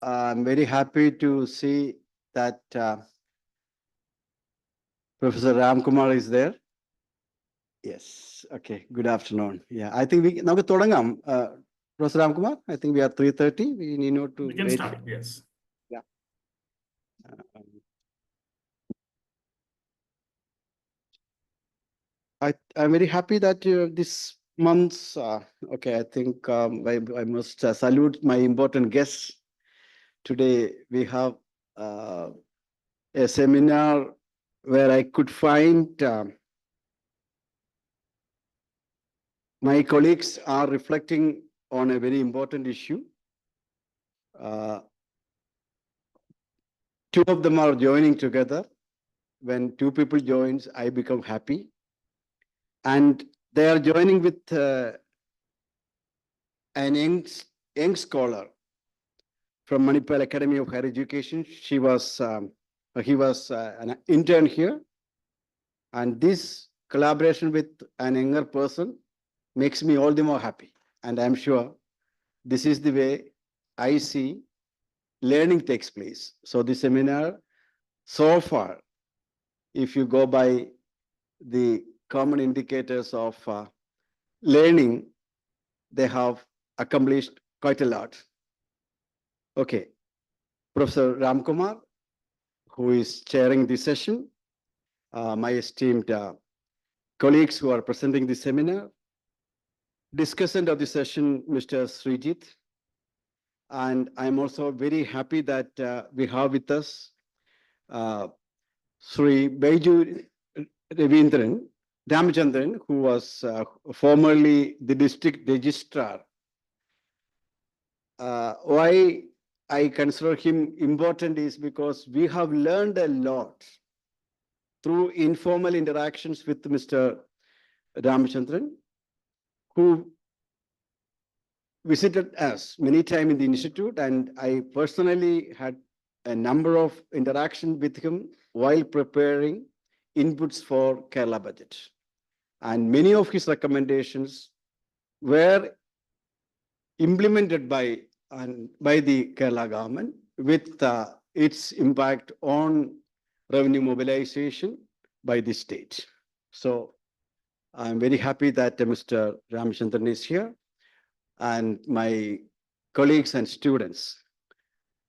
I'm very happy to see that Professor Ramkumar is there. Yes. Okay. Good afternoon. Yeah. I think we now Professor Ramkumar. I think we are 3:30. We need not to We can wait. start. Yes. Yeah. I'm very happy that this month. Okay. I think I must salute my important guests. Today we have a seminar where I could find my colleagues are reflecting on a very important issue. Two of them are joining together. When two people joins, I become happy. And they are joining with an young scholar from Manipal Academy of Higher Education. He was an intern here. And this collaboration with an younger person makes me all the more happy. And I'm sure this is the way I see learning takes place. So the seminar, so far, if you go by the common indicators of learning, they have accomplished quite a lot. Okay, Professor Ramkumar, who is chairing the session, my esteemed colleagues who are presenting the seminar, discussant of the session, Mr. Srijit, and I'm also very happy that we have with us Sri Beju Ramachandran, who was formerly the district registrar. Why I consider him important is because we have learned a lot through informal interactions with Mr. Ramachandran, who visited us many times in the institute, and I personally had a number of interactions with him while preparing inputs for Kerala budget. And many of his recommendations were implemented by the Kerala government with its impact on revenue mobilization by the state. So I'm very happy that Mr. Ramachandran is here and my colleagues and students.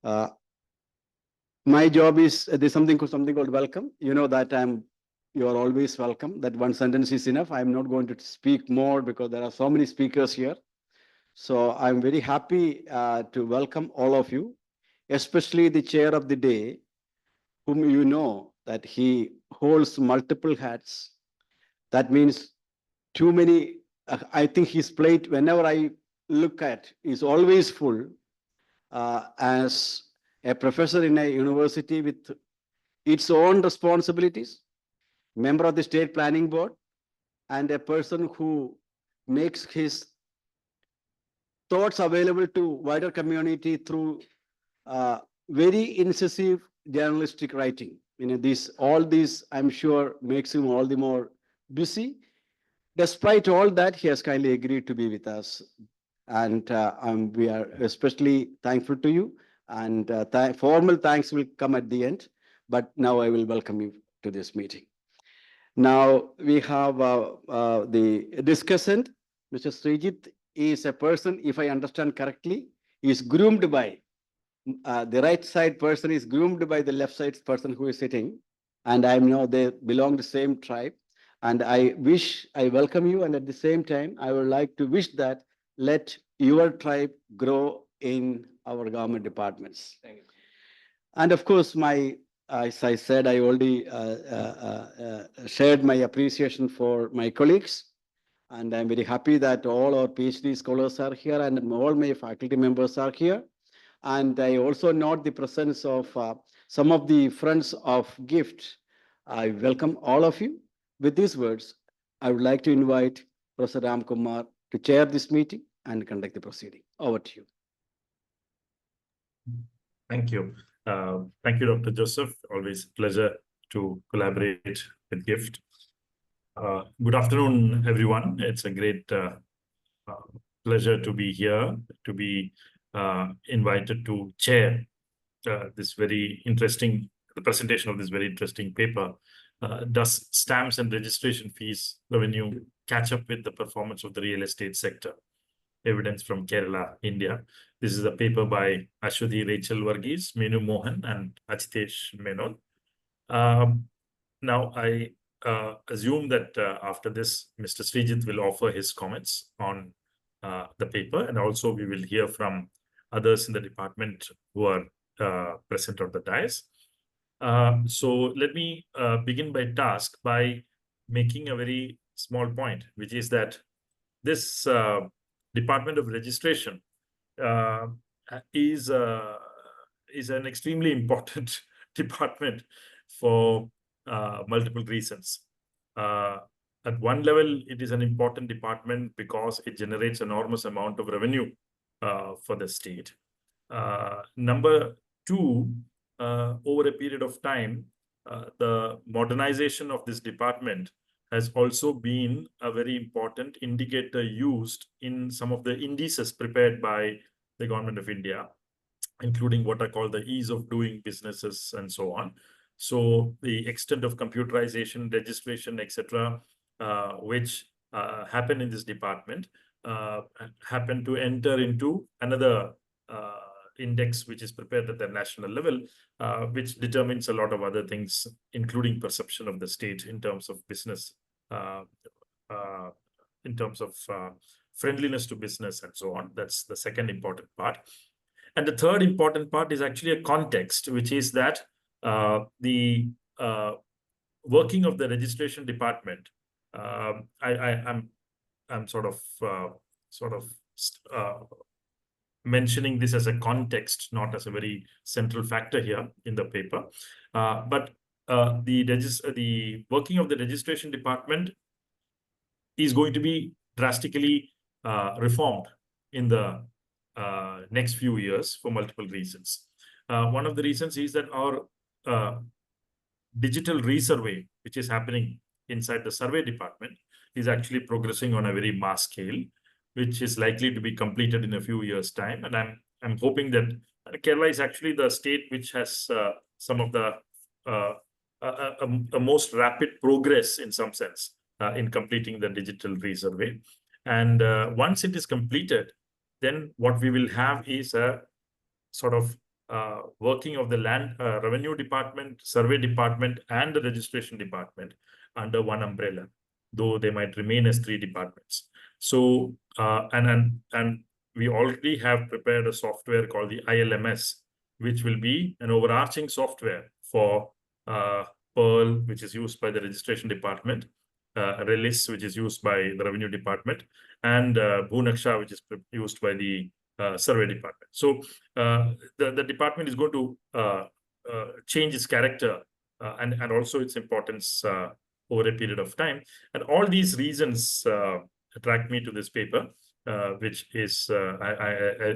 My job is there's something called welcome. You know that you are always welcome. That one sentence is enough. I'm not going to speak more because there are so many speakers here. So I'm very happy to welcome all of you, especially the chair of the day, whom you know that he holds multiple hats. That means too many. I think his plate, whenever I look at, is always full. As a professor in a university with its own responsibilities, member of the state planning board, and a person who makes his thoughts available to wider community through very incisive journalistic writing. You know, all these, I'm sure, makes him all the more busy. Despite all that, he has kindly agreed to be with us. And we are especially thankful to you. And formal thanks will come at the end. But now I will welcome you to this meeting. Now we have the discussant, Mr. Srijit is a person, if I understand correctly, is groomed by the right side person is groomed by the left side person who is sitting. And I know they belong to the same tribe. And I welcome you. And at the same time, I would like to wish that let your tribe grow in our government departments. Thank you. And of course, as I said, I already shared my appreciation for my colleagues. And I'm very happy that all our PhD scholars are here and all my faculty members are here. And I also note the presence of some of the friends of GIFT. I welcome all of you. With these words, I would like to invite Professor Ramkumar to chair this meeting and conduct the proceeding. Over to you. Thank you. Thank you, Dr. Joseph. Always a pleasure to collaborate with GIFT. Good afternoon, everyone. It's a great pleasure to be here, to be invited to chair the presentation of this very interesting paper. Does stamps and registration fees revenue catch up with the performance of the real estate sector? Evidence from Kerala, India. This is a paper by Ashwathi Rachel Varghese, Menu Mohan, and Ajitesh Menon. Now, I assume that after this, Mr. Srijit will offer his comments on the paper, and also we will hear from others in the department who are present on the dais. So let me begin by making a very small point, which is that this Department of Registration is an extremely important department for multiple reasons. At one level, it is an important department because it generates enormous amount of revenue for the state. Number two, over a period of time, the modernization of this department has also been a very important indicator used in some of the indices prepared by the Government of India, including what are called the ease of doing businesses and so on. So the extent of computerization, registration, etc., which happen in this department, happen to enter into another index which is prepared at the national level, which determines a lot of other things, including perception of the state in terms of business, in terms of friendliness to business and so on. That's the second important part. And the third important part is actually a context, which is that the working of the registration department, I'm sort of mentioning this as a context, not as a very central factor here in the paper. But the working of the registration department is going to be drastically reformed in the next few years for multiple reasons. One of the reasons is that our digital resurvey, which is happening inside the survey department, is actually progressing on a very mass scale, which is likely to be completed in a few years' time. And I'm hoping that Kerala is actually the state which has some of the most rapid progress in some sense in completing the digital resurvey. And once it is completed, then what we will have is a sort of working of the land revenue department, survey department, and the registration department under one umbrella, though they might remain as three departments. So, and we already have prepared a software called the ILMS, which will be an overarching software for Pearl, which is used by the registration department, Relis, which is used by the revenue department, and Bhunaksha, which is used by the survey department. So the department is going to change its character and also its importance over a period of time. And all these reasons attract me to this paper, which is, I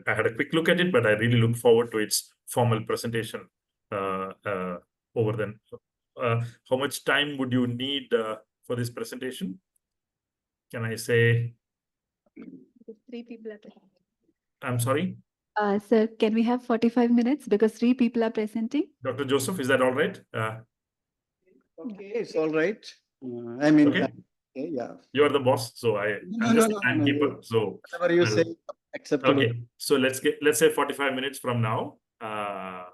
had a quick look at it, but I really look forward to its formal presentation over then. How much time would you need for this presentation? Can I say? 3 people are presenting. I'm sorry? Sir, can we have 45 minutes because 3 people are presenting? Dr. Joseph, is that all right? Okay, it's all right. I mean, Okay. okay, yeah. You're the boss, so I'm just a timekeeper. So whatever you say, acceptable. okay, so let's say 45 minutes from now. And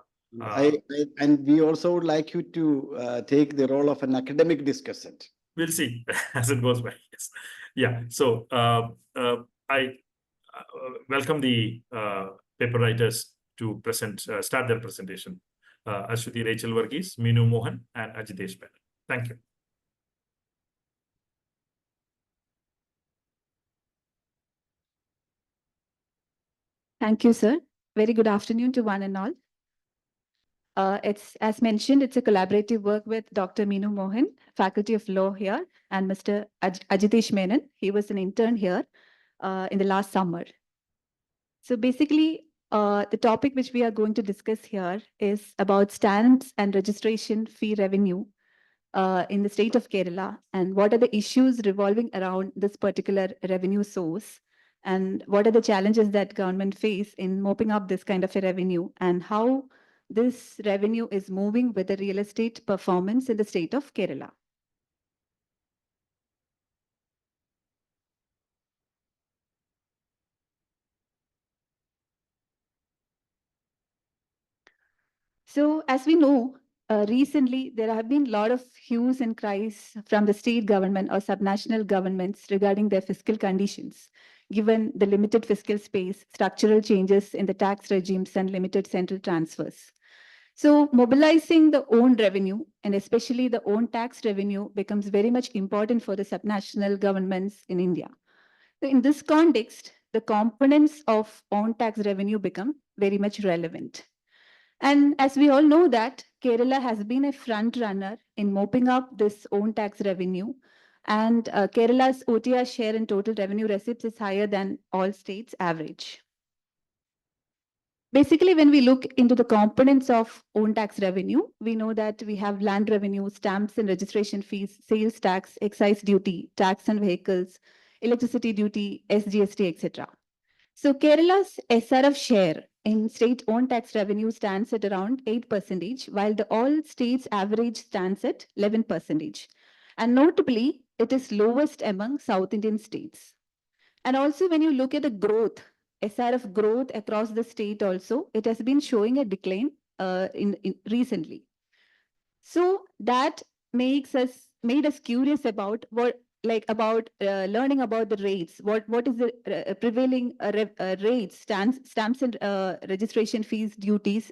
we also would like you to take the role of an academic discussant. We'll see as it goes by. Yes. Yeah. So I welcome the paper writers to start their presentation. Ashwathi Rachel Varghese, Minu Mohan, and Ajitesh Menon. Thank you. Thank you, sir. Very good afternoon to one and all. It's, as mentioned, it's a collaborative work with Dr. Minu Mohan, Faculty of Law here, and Mr. Ajitesh Menon. He was an intern here in the last summer. So basically, the topic which we are going to discuss here is about stamps and registration fee revenue in the state of Kerala, and what are the issues revolving around this particular revenue source, and what are the challenges that government face in mopping up this kind of a revenue, and how this revenue is moving with the real estate performance in the state of Kerala. So as we know, recently there have been a lot of hues and cries from the state government or subnational governments regarding their fiscal conditions, given the limited fiscal space, structural changes in the tax regimes, and limited central transfers. So mobilizing the own revenue, and especially the own tax revenue, becomes very much important for the subnational governments in India. So in this context, the components of own tax revenue become very much relevant. And as we all know that Kerala has been a front runner in mopping up this own tax revenue. And Kerala's OTR share in total revenue receipts is higher than all states average. Basically, when we look into the components of own tax revenue, we know that we have land revenue, stamps and registration fees, sales tax, excise duty, tax on vehicles, electricity duty, SGST, etc. So Kerala's SRF share in state-owned tax revenue stands at around 8%, while the all states average stands at 11%. And notably, it is lowest among South Indian states. And also when you look at the growth, SRF growth across the state also, it has been showing a decline in recently. So that made us curious about learning about the rates. What is the prevailing rates, stamps and registration fees, duties,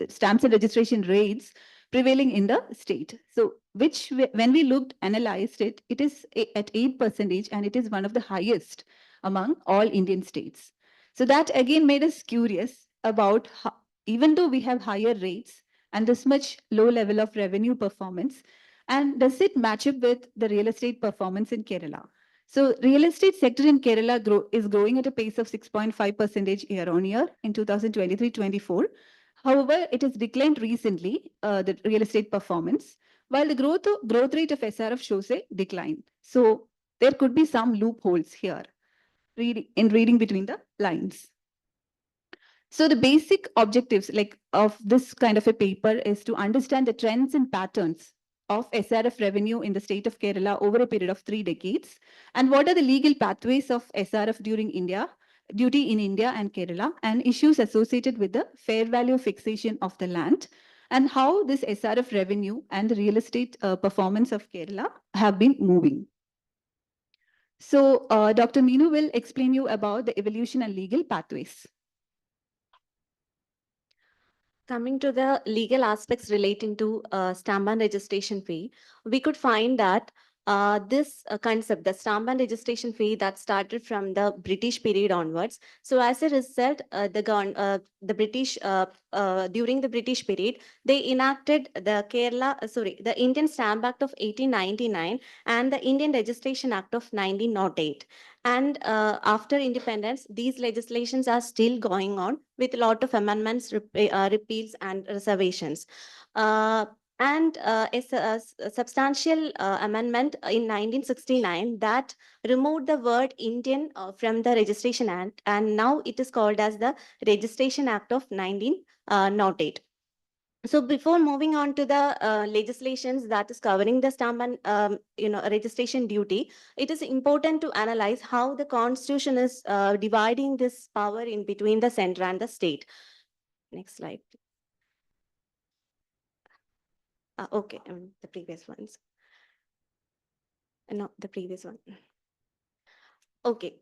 stamps and registration rates prevailing in the state. So when we analyzed it, it is at 8%, and it is one of the highest among all Indian states. So that again made us curious about how, even though we have higher rates and this much low level of revenue performance, and does it match up with the real estate performance in Kerala? So real estate sector in Kerala is growing at a pace of 6.5% year on year in 2023-24. However, it has declined recently, the real estate performance, while the growth rate of SRF shows a decline. So there could be some loopholes here in reading between the lines. So the basic objectives of this kind of a paper is to understand the trends and patterns of SRF revenue in the state of Kerala over a period of 3 decades, and what are the legal pathways of SRF duty in India and Kerala, and issues associated with the fair value fixation of the land, and how this SRF revenue and the real estate performance of Kerala have been moving. So Dr. Meenu will explain you about the evolution and legal pathways. Coming to the legal aspects relating to stamp and registration fee, we could find that this concept, the stamp and registration fee, that started from the British period onwards. So as a result, the British, during the British period, they enacted the Indian Stamp Act of 1899 and the Indian Registration Act of 1908. And after independence, these legislations are still going on with a lot of amendments, repeals, and reservations. And a substantial amendment in 1969 that removed the word Indian from the Registration Act, and now it is called as the Registration Act of 1908. So before moving on to the legislations that is covering the stamp and registration duty, it is important to analyze how the Constitution is dividing this power in between the center and the state. Next slide. Okay, the previous ones. No, the previous one. Okay.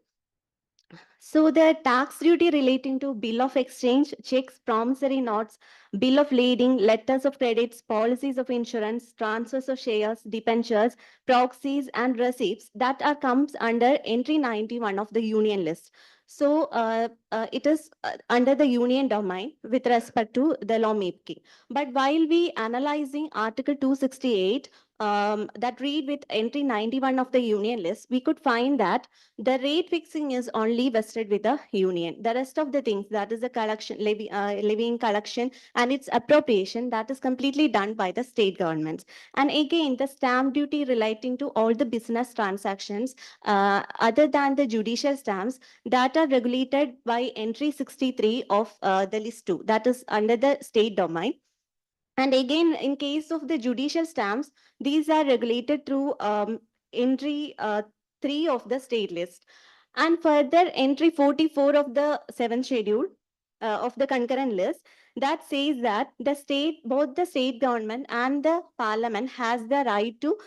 So the tax duty relating to bill of exchange, checks, promissory notes, bill of lading, letters of credits, policies of insurance, transfers of shares, debentures, proxies, and receipts that comes under entry 91 of the union list. So it is under the union domain with respect to the law making. But while we analyzing Article 268, that read with entry 91 of the union list, we could find that the rate fixing is only vested with the union. The rest of the things, that is the collection, levying collection and its appropriation, that is completely done by the state governments. And again, the stamp duty relating to all the business transactions, other than the judicial stamps, that are regulated by entry 63 of the list 2, that is under the state domain. And again, in case of the judicial stamps, these are regulated through entry 3 of the state list. And further, entry 44 of the 7th schedule of the concurrent list, that says that both the state government and the parliament has the right to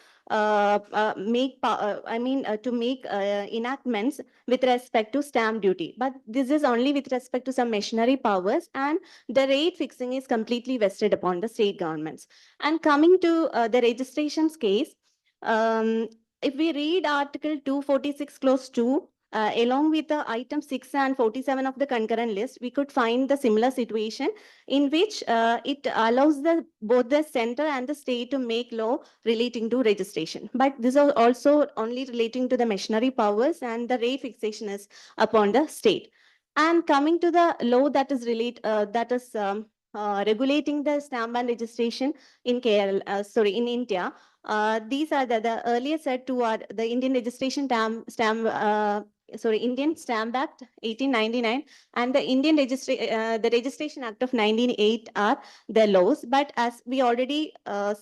make enactments with respect to stamp duty. But this is only with respect to some machinery powers, and the rate fixing is completely vested upon the state governments. And coming to the registrations case, if we read Article 246 Clause 2, along with the item 6 and 47 of the concurrent list, we could find the similar situation in which it allows both the center and the state to make law relating to registration. But this is also only relating to the machinery powers, and the rate fixation is upon the state. And coming to the law that is regulating the stamp and registration in in India, these are the earlier said two are the Indian Indian Stamp Act 1899 and the Registration Act of 1908 are the laws. But as we already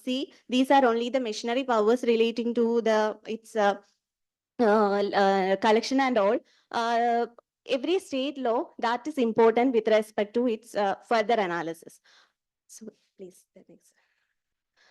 see, these are only the machinery powers relating to its collection and all. Every state law that is important with respect to its further analysis. So please, the next.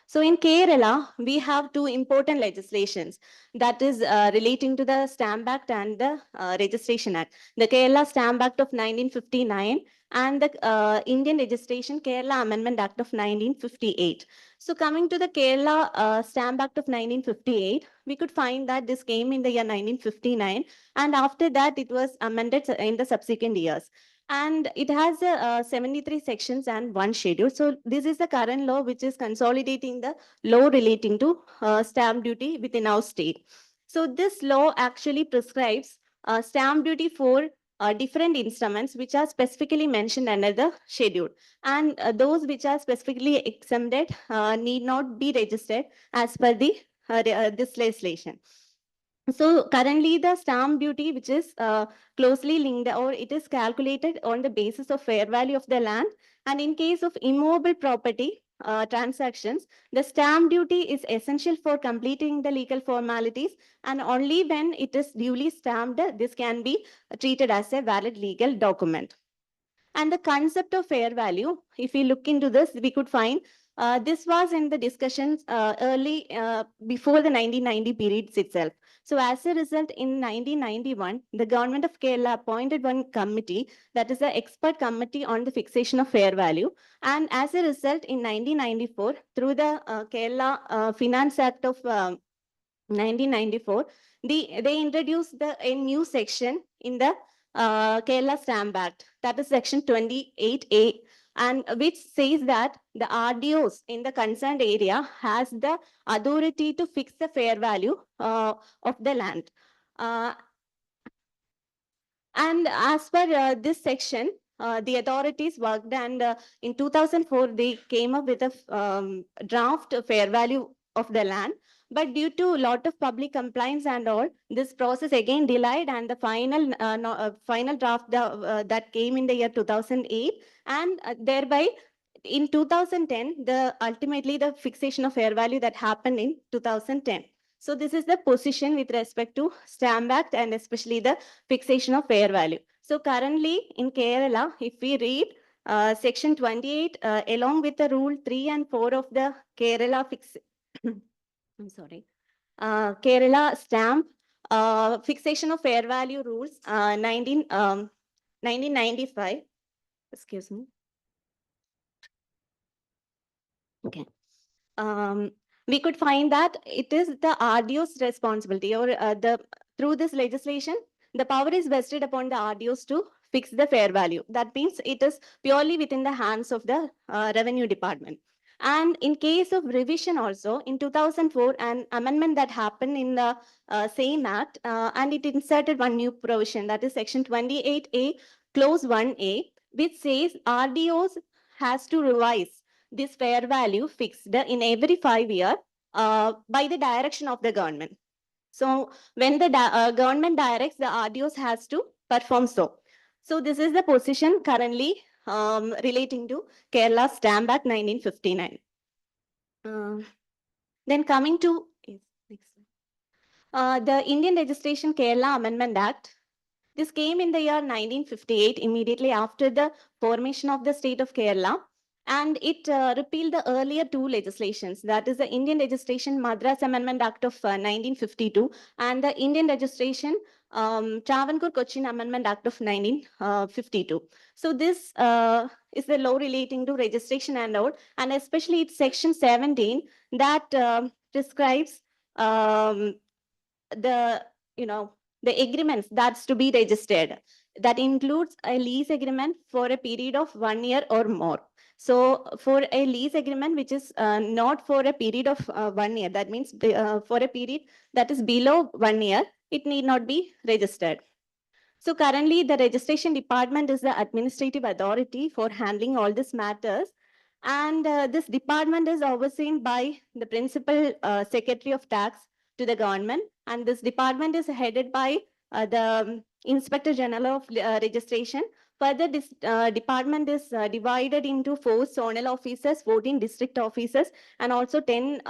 So in Kerala, we have two important legislations that is relating to the Stamp Act and the Registration Act. The Kerala Stamp Act of 1959 and the Indian Registration Kerala Amendment Act of 1958. So coming to the Kerala Stamp Act of 1958, we could find that this came in the year 1959, and after that it was amended in the subsequent years. And it has 73 sections and 1 schedule. So this is the current law which is consolidating the law relating to stamp duty within our state. So this law actually prescribes stamp duty for different instruments which are specifically mentioned under the schedule. And those which are specifically exempted need not be registered as per this legislation. So currently the stamp duty, which is closely linked, or it is calculated on the basis of fair value of the land. And in case of immovable property transactions, the stamp duty is essential for completing the legal formalities, and only when it is duly stamped, this can be treated as a valid legal document. And the concept of fair value, if we look into this, we could find this was in the discussions early before the 1990 periods itself. So as a result, in 1991, the government of Kerala appointed one committee, that is the expert committee on the fixation of fair value. And as a result, in 1994, through the Kerala Finance Act of 1994, they introduced a new section in the Kerala Stamp Act, that is section 28A, and which says that the RDOs in the concerned area has the authority to fix the fair value of the land. And as per this section, the authorities worked, and in 2004, they came up with a draft fair value of the land. But due to a lot of public complaints and all, this process again delayed, and the final draft that came in the year 2008, and thereby in 2010, ultimately the fixation of fair value that happened in 2010. So this is the position with respect to Stamp Act and especially the fixation of fair value. So currently in Kerala, if we read section 28 along with the rule 3 and 4 of the Kerala Kerala Stamp fixation of fair value rules 1995. Excuse me. Okay. We could find that it is the RDO's responsibility, or through this legislation, the power is vested upon the RDOs to fix the fair value. That means it is purely within the hands of the revenue department. And in case of revision also, in 2004, an amendment that happened in the same act, and it inserted one new provision, that is section 28A, clause 1A, which says RDOs has to revise this fair value fixed in every 5 years by the direction of the government. So when the government directs, the RDOs has to perform so. So this is the position currently relating to Kerala Stamp Act 1959. Then coming to the Indian Registration Kerala Amendment Act. This came in the year 1958, immediately after the formation of the state of Kerala. And it repealed the earlier two legislations, that is the Indian Registration Madras Amendment Act of 1952 and the Indian Registration Travancore Cochin Amendment Act of 1952. So this is the law relating to registration and all, and especially it's section 17 that prescribes the agreements that's to be registered. That includes a lease agreement for a period of 1 year or more. So for a lease agreement which is not for a period of 1 year, that means for a period that is below 1 year, it need not be registered. So currently the registration department is the administrative authority for handling all these matters. And this department is overseen by the principal secretary of tax to the government. And this department is headed by the Inspector General of Registration. Further, this department is divided into 4 zonal officers, 14 district officers, and also 10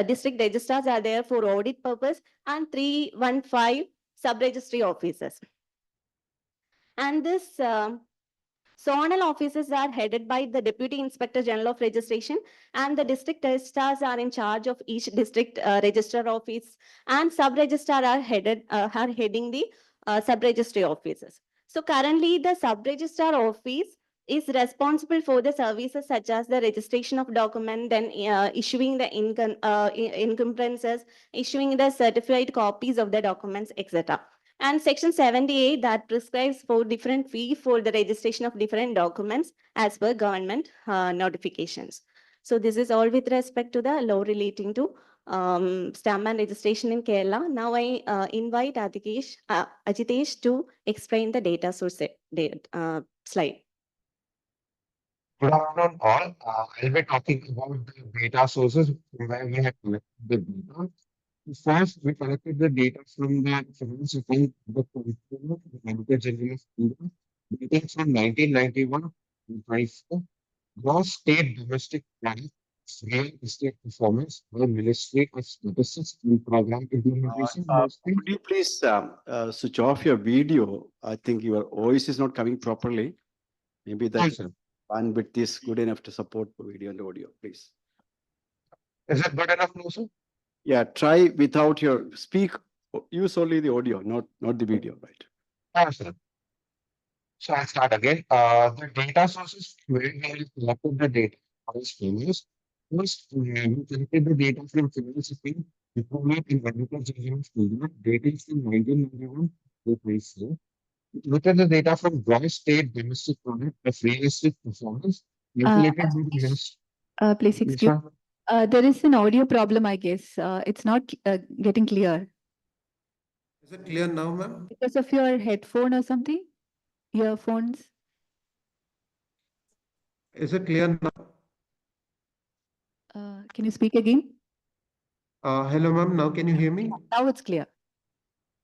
district registrars are there for audit purpose, and 315 sub-registry officers. And this zonal offices are headed by the Deputy Inspector General of Registration, and the district registrars are in charge of each district registrar office, and sub-registrar are heading the sub-registry offices. So currently the sub-registrar office is responsible for the services such as the registration of document, then issuing the encumbrances, issuing the certified copies of the documents, etc. And section 78 that prescribes for different fee for the registration of different documents as per government notifications. So this is all with respect to the law relating to stamp and registration in Kerala. Now I invite Ajitesh to explain the data source slide. Good afternoon, all. I'll be talking about the data sources from where we have collected the data. First, we collected the data from the finance account, the controller, the Manager General of India, data from 1991 to 24, gross state domestic product, real estate performance by Ministry of Statistics and Program Implementation. Could you please switch off your video? I think your voice is not coming properly. Maybe that Sir. bandwidth is good enough to support the video and audio, please. Is it good enough now, sir? Yeah, try without your use only the audio, not the video, right? Yes, sir. So I'll start again. The data sources where we have collected the data as follows. First, we collected the data from philosophy, diplomat and Manager General of India, dating from 1991 to 24. Look at the data from gross state domestic product of real estate performance, calculated by the Ministry. Please excuse. There is an audio problem, I guess. It's not getting clear. Is it clear now, ma'am? Because of your headphone or something? Earphones? Is it clear now? Can you speak again? Hello, ma'am. Now can you hear me? Now it's clear.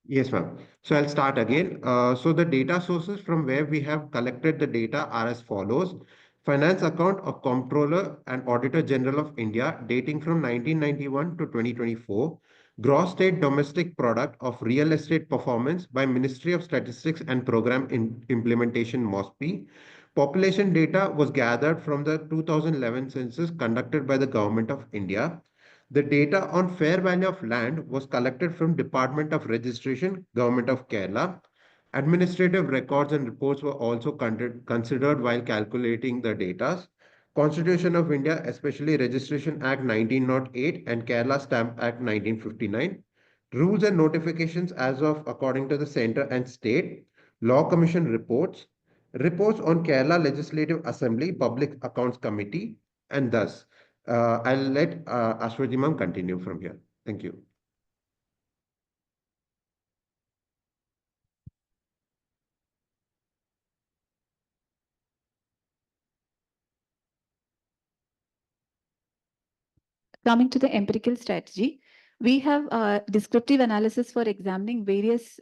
Yes, ma'am. So I'll start again. So the data sources from where we have collected the data are as follows. Finance account of Comptroller and Auditor General of India dating from 1991 to 2024. Gross state domestic product of real estate performance by Ministry of Statistics and Program Implementation MOSPI. Population data was gathered from the 2011 census conducted by the Government of India. The data on fair value of land was collected from Department of Registration, Government of Kerala. Administrative records and reports were also considered while calculating the data. Constitution of India, especially Registration Act 1908 and Kerala Stamp Act 1959. Rules and notifications as of according to the center and state. Law Commission reports. Reports on Kerala Legislative Assembly Public Accounts Committee. and thus. I'll let Ashwati ma'am continue from here. Thank you. Coming to the empirical strategy, we have descriptive analysis for examining various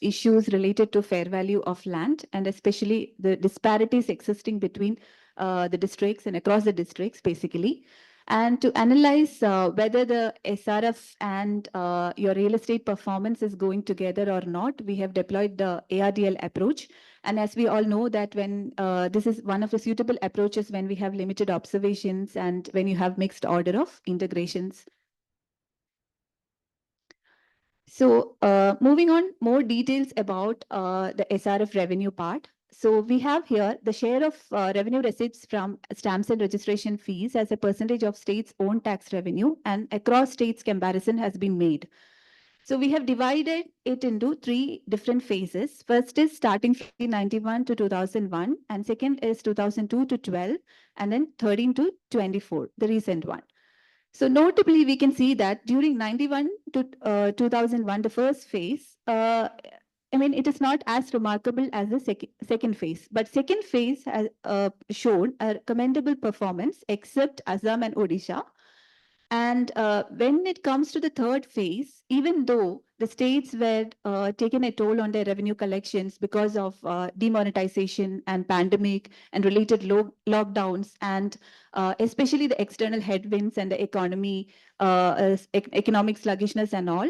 issues related to fair value of land, and especially the disparities existing between the districts and across the districts, basically. And to analyze whether the SRF and your real estate performance is going together or not, we have deployed the ARDL approach. And as we all know that when this is one of the suitable approaches when we have limited observations and when you have mixed order of integrations. So moving on, more details about the SRF revenue part. So we have here the share of revenue receipts from stamps and registration fees as a percentage of states' own tax revenue, and across states comparison has been made. So we have divided it into three different phases. First is starting from 1991 to 2001, and second is 2002 to 12, and then 13 to 24, the recent one. So notably, we can see that during 91 to 2001, the first phase, I mean, it is not as remarkable as the second phase, but second phase has shown a commendable performance except Assam and Odisha. And when it comes to the third phase, even though the states were taken a toll on their revenue collections because of demonetization and pandemic and related lockdowns, and especially the external headwinds and the economic sluggishness and all,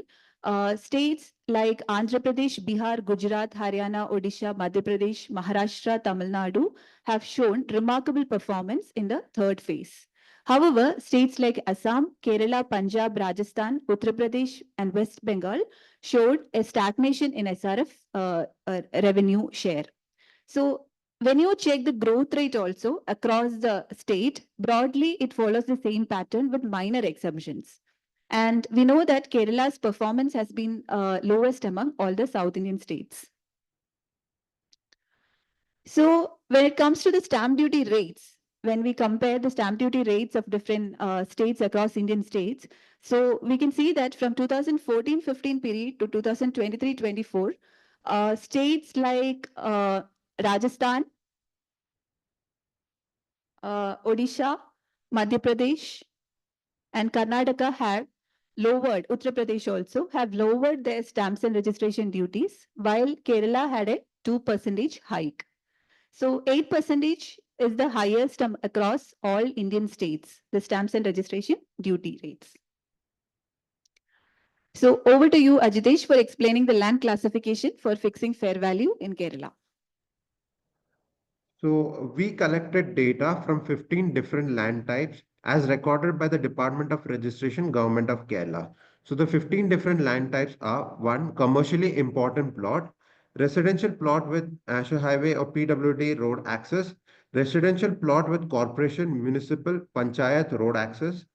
states like Andhra Pradesh, Bihar, Gujarat, Haryana, Odisha, Madhya Pradesh, Maharashtra, Tamil Nadu have shown remarkable performance in the third phase. However, states like Assam, Kerala, Punjab, Rajasthan, Uttar Pradesh, and West Bengal showed a stagnation in SRF revenue share. So when you check the growth rate also across the state, broadly it follows the same pattern with minor exemptions. And we know that Kerala's performance has been lowest among all the South Indian states. So when it comes to the stamp duty rates, when we compare the stamp duty rates of different states across Indian states, so we can see that from 2014-15 period to 2023-24, states like Rajasthan, Odisha, Madhya Pradesh, and Karnataka have lowered, Uttar Pradesh also have lowered their stamps and registration duties, while Kerala had a 2% hike. So 8% is the highest across all Indian states, the stamps and registration duty rates. So over to you, Ajitesh, for explaining the land classification for fixing fair value in Kerala. So we collected data from 15 different land types as recorded by the Department of Registration, Government of Kerala. So the 15 different land types are: 1, commercially important plot; residential plot with National Highway or PWD road access; residential plot with corporation, municipal, panchayat road access;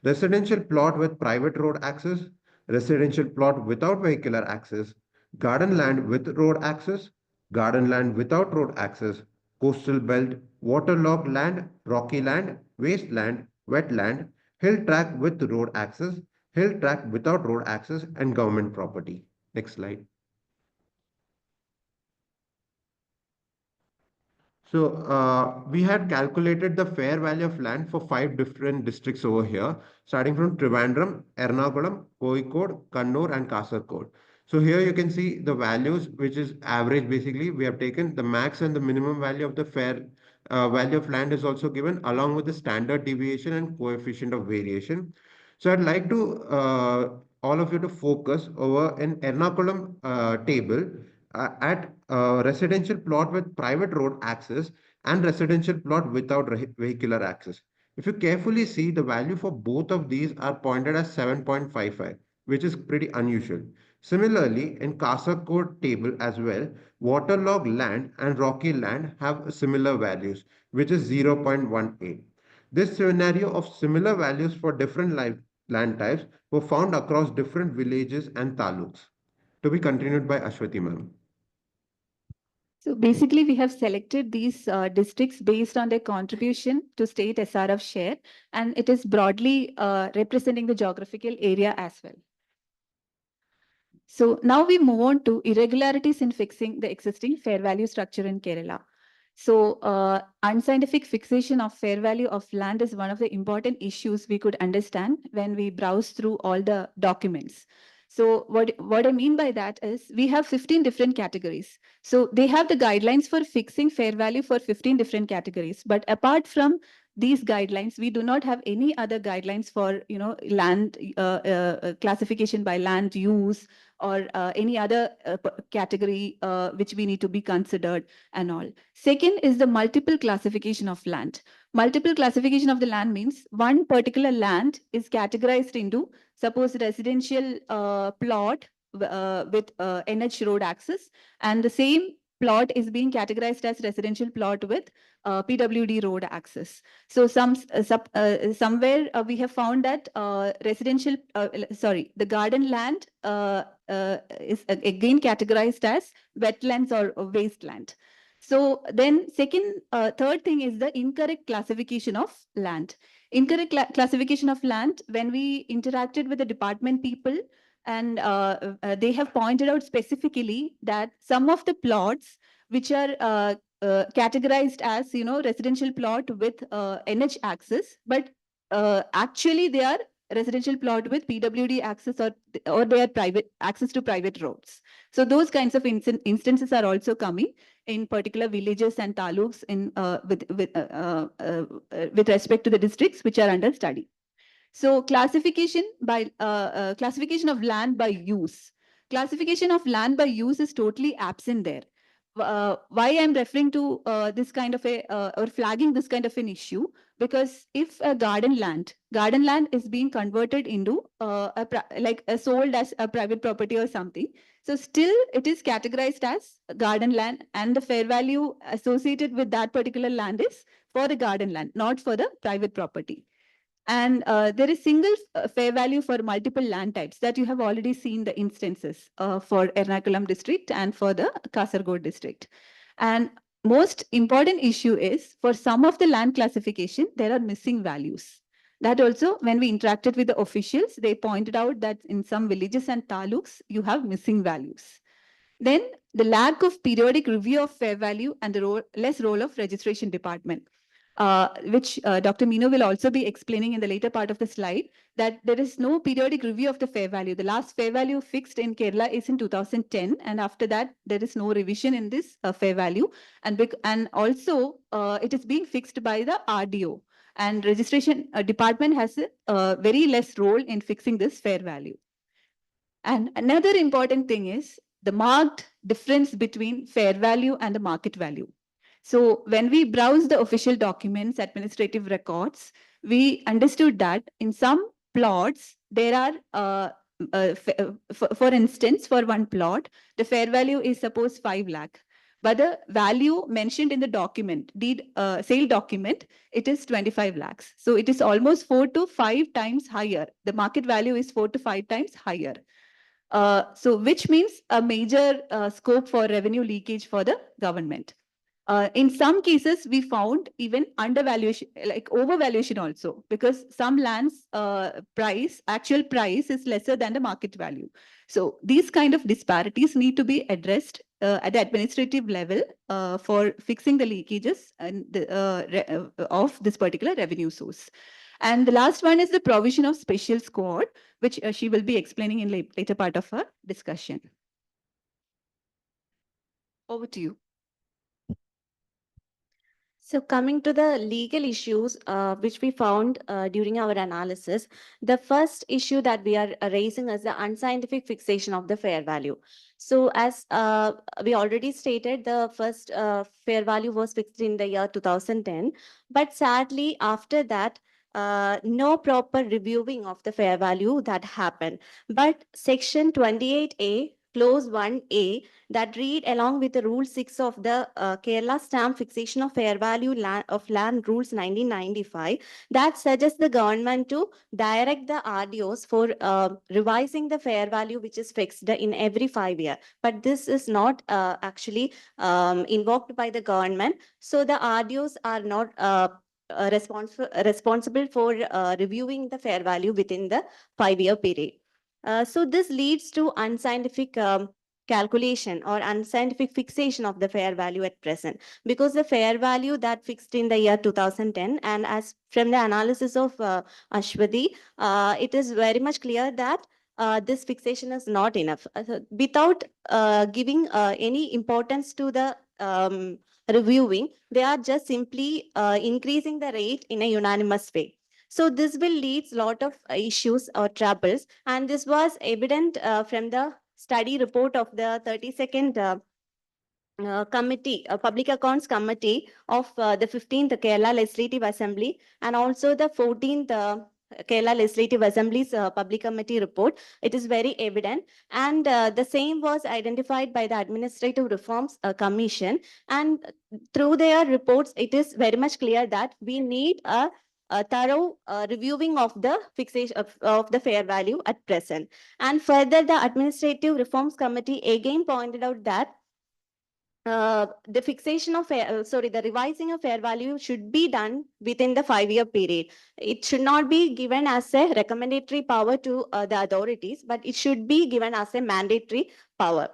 residential plot with private road access; residential plot without vehicular access; garden land with road access; garden land without road access; coastal belt, waterlogged land, rocky land, wasteland, wetland, hill track with road access, hill track without road access, and government property. Next slide. So we had calculated the fair value of land for 5 different districts over here, starting from Trivandrum, Ernakulam, Kozhikode, Kannur, and Kasaragod. So here you can see the values, which is average. Basically, we have taken the max and the minimum value of the fair value of land is also given, along with the standard deviation and coefficient of variation. So I'd like to all of you to focus over in Ernakulam table at residential plot with private road access and residential plot without vehicular access. If you carefully see, the value for both of these are pointed as 7.55, which is pretty unusual. Similarly, in Kasaragod table as well, waterlogged land and rocky land have similar values, which is 0.18. This scenario of similar values for different land types were found across different villages and taluks. To be continued by Ashwati ma'am. So basically, we have selected these districts based on their contribution to state SRF share, and it is broadly representing the geographical area as well. So now we move on to irregularities in fixing the existing fair value structure in Kerala. So unscientific fixation of fair value of land is one of the important issues we could understand when we browse through all the documents. So what I mean by that is we have 15 different categories. So they have the guidelines for fixing fair value for 15 different categories. But apart from these guidelines, we do not have any other guidelines for, land classification by land use or any other category which we need to be considered and all. Second is the multiple classification of land. Multiple classification of the land means one particular land is categorized into, suppose, residential plot with NH road access, and the same plot is being categorized as residential plot with PWD road access. So somewhere we have found that the garden land is again categorized as wetlands or wasteland. So then third thing is the incorrect classification of land. Incorrect classification of land, when we interacted with the department people, and they have pointed out specifically that some of the plots which are categorized as, residential plot with NH access, but actually they are residential plot with PWD access or they are private access to private roads. So those kinds of instances are also coming in particular villages and taluks with respect to the districts which are under study. So classification of land by use. Classification of land by use is totally absent there. Why I'm referring to this kind of or flagging this kind of an issue, because if a garden land is being converted into sold as a private property or something, so still it is categorized as garden land, and the fair value associated with that particular land is for the garden land, not for the private property. And there is single fair value for multiple land types that you have already seen the instances for Ernakulam district and for the Kasaragod district. And most important issue is for some of the land classification, there are missing values. That also, when we interacted with the officials, they pointed out that in some villages and taluks, you have missing values. Then the lack of periodic review of fair value and the less role of registration department. Which Dr. Meenu will also be explaining in the later part of the slide, that there is no periodic review of the fair value. The last fair value fixed in Kerala is in 2010, and after that, there is no revision in this fair value. And also, it is being fixed by the RDO. And registration department has a very less role in fixing this fair value. And another important thing is the marked difference between fair value and the market value. So when we browse the official documents, administrative records, we understood that in some plots, there are, for instance, for one plot, the fair value is suppose 5 lakh. But the value mentioned in the document, sale document, it is 25 lakhs. So it is almost 4 to 5 times higher. The market value is 4 to 5 times higher. So which means a major scope for revenue leakage for the government. In some cases, we found even undervaluation, like overvaluation also, because some lands actual price is lesser than the market value. So these kind of disparities need to be addressed at the administrative level for fixing the leakages and of this particular revenue source. And the last one is the provision of special squad, which she will be explaining in later part of her discussion. Over to you. So coming to the legal issues which we found during our analysis, the first issue that we are raising is the unscientific fixation of the fair value. So as we already stated, the first fair value was fixed in the year 2010. But sadly, after that, no proper reviewing of the fair value that happened. But Section 28A clause 1A that read along with the rule 6 of the Kerala stamp fixation of fair value of land rules 1995 that suggests the government to direct the RDOs for revising the fair value which is fixed in every 5 years. But this is not actually invoked by the government. So the RDOs are not responsible for reviewing the fair value within the 5-year period. So this leads to unscientific calculation or unscientific fixation of the fair value at present, because the fair value that fixed in the year 2010, and as from the analysis of Ashwati, it is very much clear that this fixation is not enough. Without giving any importance to the reviewing, they are just simply increasing the rate in a unanimous way. So this will lead a lot of issues or troubles, and this was evident from the study report of the 32nd committee, Public Accounts Committee of the 15th Kerala Legislative Assembly, and also the 14th Kerala Legislative Assembly's Public Committee report. It is very evident, and the same was identified by the Administrative Reforms Commission, and through their reports, it is very much clear that we need a thorough reviewing of the fixation of the fair value at present. And further, the Administrative Reforms Committee again pointed out that the fixation of the revising of fair value should be done within the 5-year period. It should not be given as a recommendatory power to the authorities, but it should be given as a mandatory power.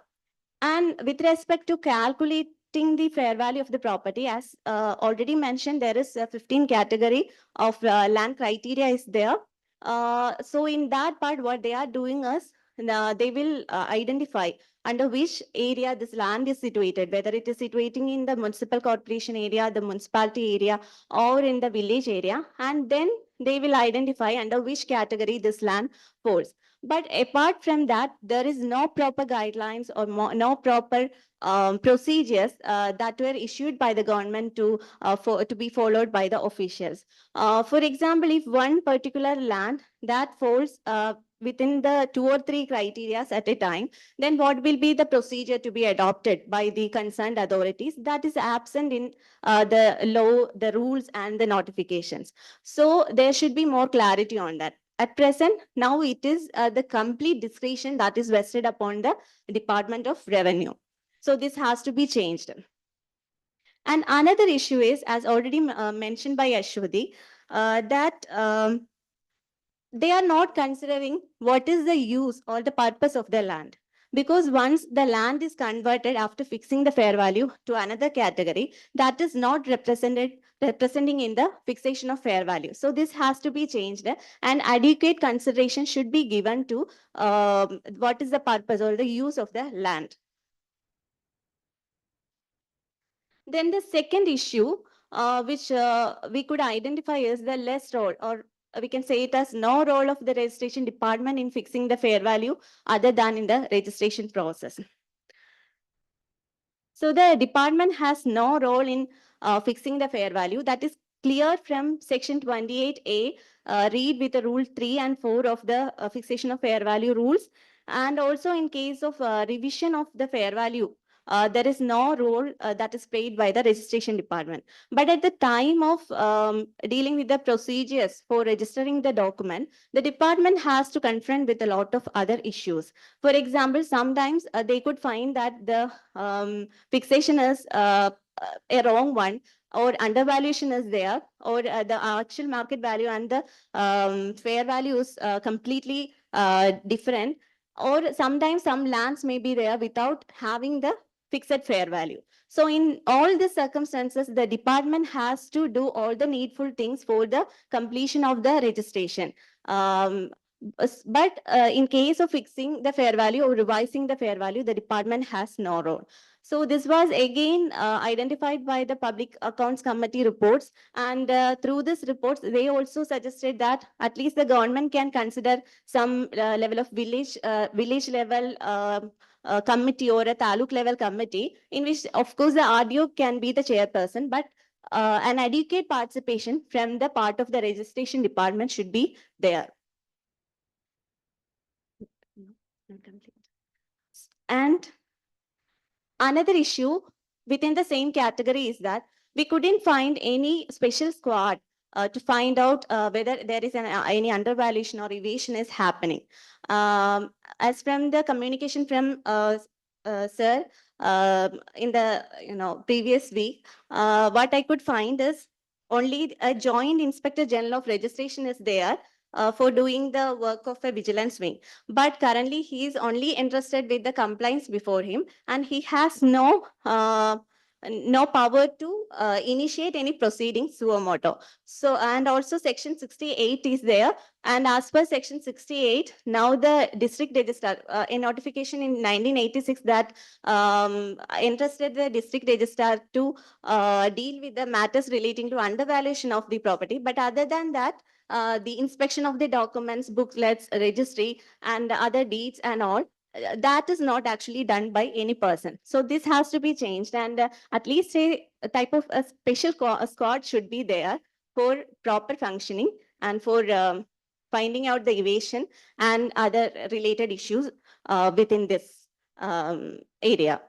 And with respect to calculating the fair value of the property, as already mentioned, there is a 15 category of land criteria is there. So in that part, what they are doing is they will identify under which area this land is situated, whether it is situating in the municipal corporation area, the municipality area, or in the village area, and then they will identify under which category this land falls. But apart from that, there is no proper guidelines or no proper procedures that were issued by the government to be followed by the officials. For example, if one particular land that falls within the 2 or 3 criteria at a time, then what will be the procedure to be adopted by the concerned authorities? That is absent in the law, the rules, and the notifications. So there should be more clarity on that. At present, now it is the complete discretion that is vested upon the Department of Revenue. So this has to be changed. And another issue is, as already mentioned by Ashwati, that they are not considering what is the use or the purpose of the land. Because once the land is converted after fixing the fair value to another category, that is not representing in the fixation of fair value. So this has to be changed, and adequate consideration should be given to what is the purpose or the use of the land. Then the second issue, which we could identify is the less role, or we can say it as no role of the registration department in fixing the fair value other than in the registration process. So the department has no role in fixing the fair value. That is clear from section 28A, read with the rule 3 and 4 of the fixation of fair value rules. And also in case of revision of the fair value, there is no role that is played by the registration department. But at the time of dealing with the procedures for registering the document, the department has to confront with a lot of other issues. For example, sometimes they could find that the fixation is a wrong one, or undervaluation is there, or the actual market value and the fair value is completely different. Or sometimes some lands may be there without having the fixed fair value. So in all the circumstances, the department has to do all the needful things for the completion of the registration. But in case of fixing the fair value or revising the fair value, the department has no role. So this was again identified by the Public Accounts Committee reports, and through this reports, they also suggested that at least the government can consider some level of village level committee or a taluk level committee, in which of course the RDO can be the chairperson, but an adequate participation from the part of the registration department should be there. And another issue within the same category is that we couldn't find any special squad to find out whether there is any undervaluation or evasion is happening. As from the communication from sir in the previous week, what I could find is only a joint inspector general of registration is there for doing the work of a vigilance wing. But currently he is only interested with the compliance before him, and he has no power to initiate any proceedings suo moto. So, and also section 68 is there. And as per section 68, now the district registrar, a notification in 1986 that entrusted the district registrar to deal with the matters relating to undervaluation of the property. But other than that, the inspection of the documents, booklets, registry, and other deeds and all, that is not actually done by any person. So this has to be changed, and at least a type of a special squad should be there for proper functioning and for finding out the evasion and other related issues within this area.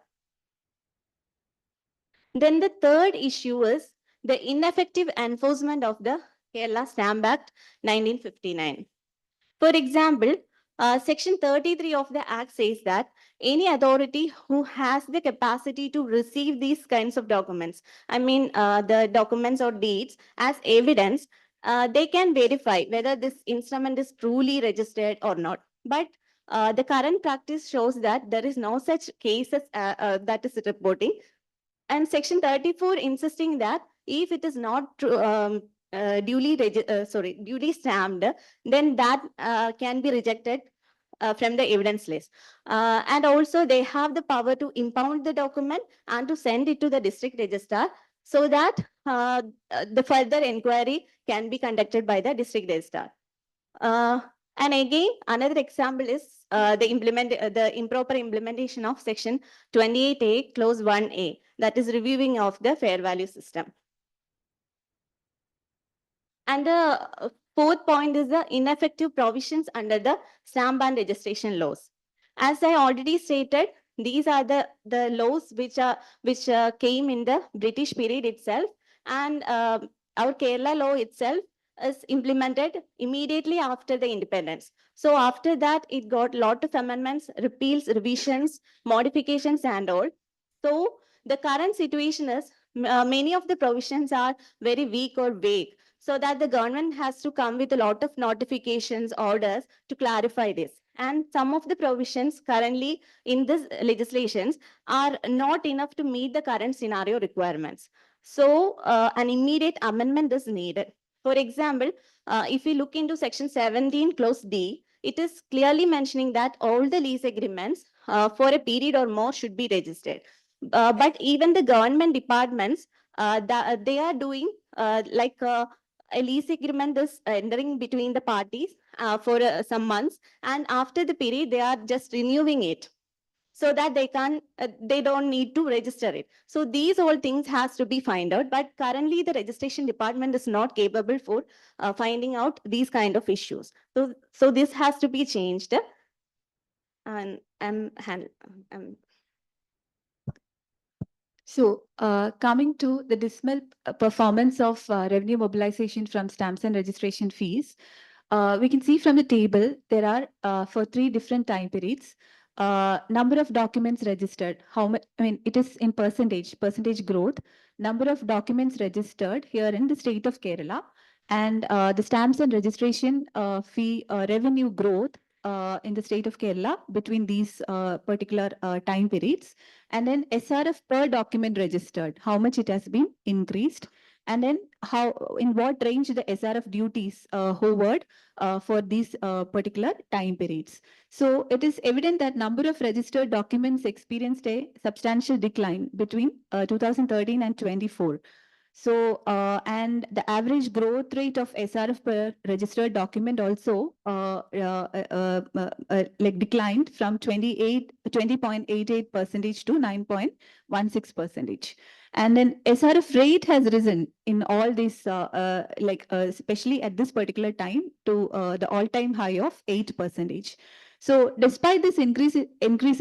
Then the third issue is the ineffective enforcement of the Kerala Stamp Act 1959. For example, Section 33 of the Act says that any authority who has the capacity to receive these kinds of documents, I mean, the documents or deeds as evidence, they can verify whether this instrument is truly registered or not. But the current practice shows that there is no such cases that is reporting. And Section 34 insisting that if it is not duly stamped, then that can be rejected from the evidence list. And also they have the power to impound the document and to send it to the district registrar so that the further inquiry can be conducted by the district registrar. And again, another example is the improper implementation of Section 28A, Clause 1A, that is reviewing of the fair value system. And the fourth point is the ineffective provisions under the stamp and registration laws. As I already stated, these are the laws which came in the British period itself, and our Kerala law itself is implemented immediately after the independence. So after that, it got lot of amendments, repeals, revisions, modifications and all. So the current situation is many of the provisions are very weak or vague, so that the government has to come with a lot of notifications, orders to clarify this. And some of the provisions currently in this legislations are not enough to meet the current scenario requirements. So an immediate amendment is needed. For example, if we look into Section 17, Clause D, it is clearly mentioning that all the lease agreements for a period or more should be registered. But even the government departments, they are doing like a lease agreement is entering between the parties for some months, and after the period, they are just renewing it, so that they don't need to register it. So these all things has to be found out, but currently the registration department is not capable for finding out these kind of issues. So this has to be changed. And So, coming to the dismal performance of revenue mobilization from stamps and registration fees, we can see from the table there are for 3 different time periods, number of documents registered, how much, I mean, it is in percentage growth, number of documents registered here in the state of Kerala, and the stamps and registration fee revenue growth in the state of Kerala between these particular time periods, and then SRF per document registered, how much it has been increased, and then how, in what range the SRF duties hovered for these particular time periods. So it is evident that number of registered documents experienced a substantial decline between 2013 and 24. So, and the average growth rate of SRF per registered document also like declined from 20.88% to 9.16%. And then SRF rate has risen in all these, especially at this particular time to the all-time high of 8%. So despite this increase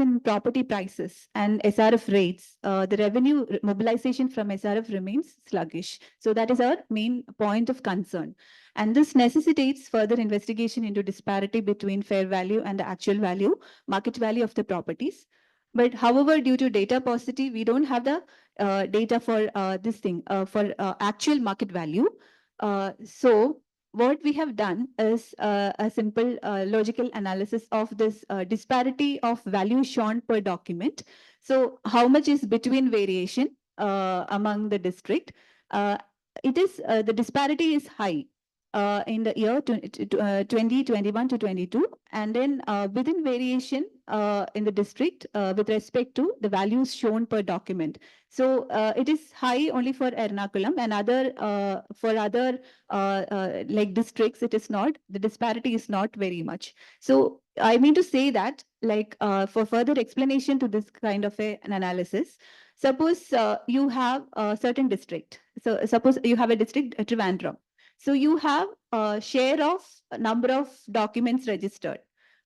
in property prices and SRF rates, the revenue mobilization from SRF remains sluggish. So that is our main point of concern. And this necessitates further investigation into disparity between fair value and the actual value, market value of the properties. But however, due to data paucity, we don't have the data for for actual market value. So what we have done is a simple logical analysis of this disparity of value shown per document. So how much is between variation among the district? The disparity is high in the year 2021 to 22, and then within variation in the district with respect to the values shown per document. So it is high only for Ernakulam, and for other like districts, it is not, the disparity is not very much. So I mean to say that, like for further explanation to this kind of an analysis, suppose you have a certain district. So suppose you have a district, Trivandrum. So you have a share of number of documents registered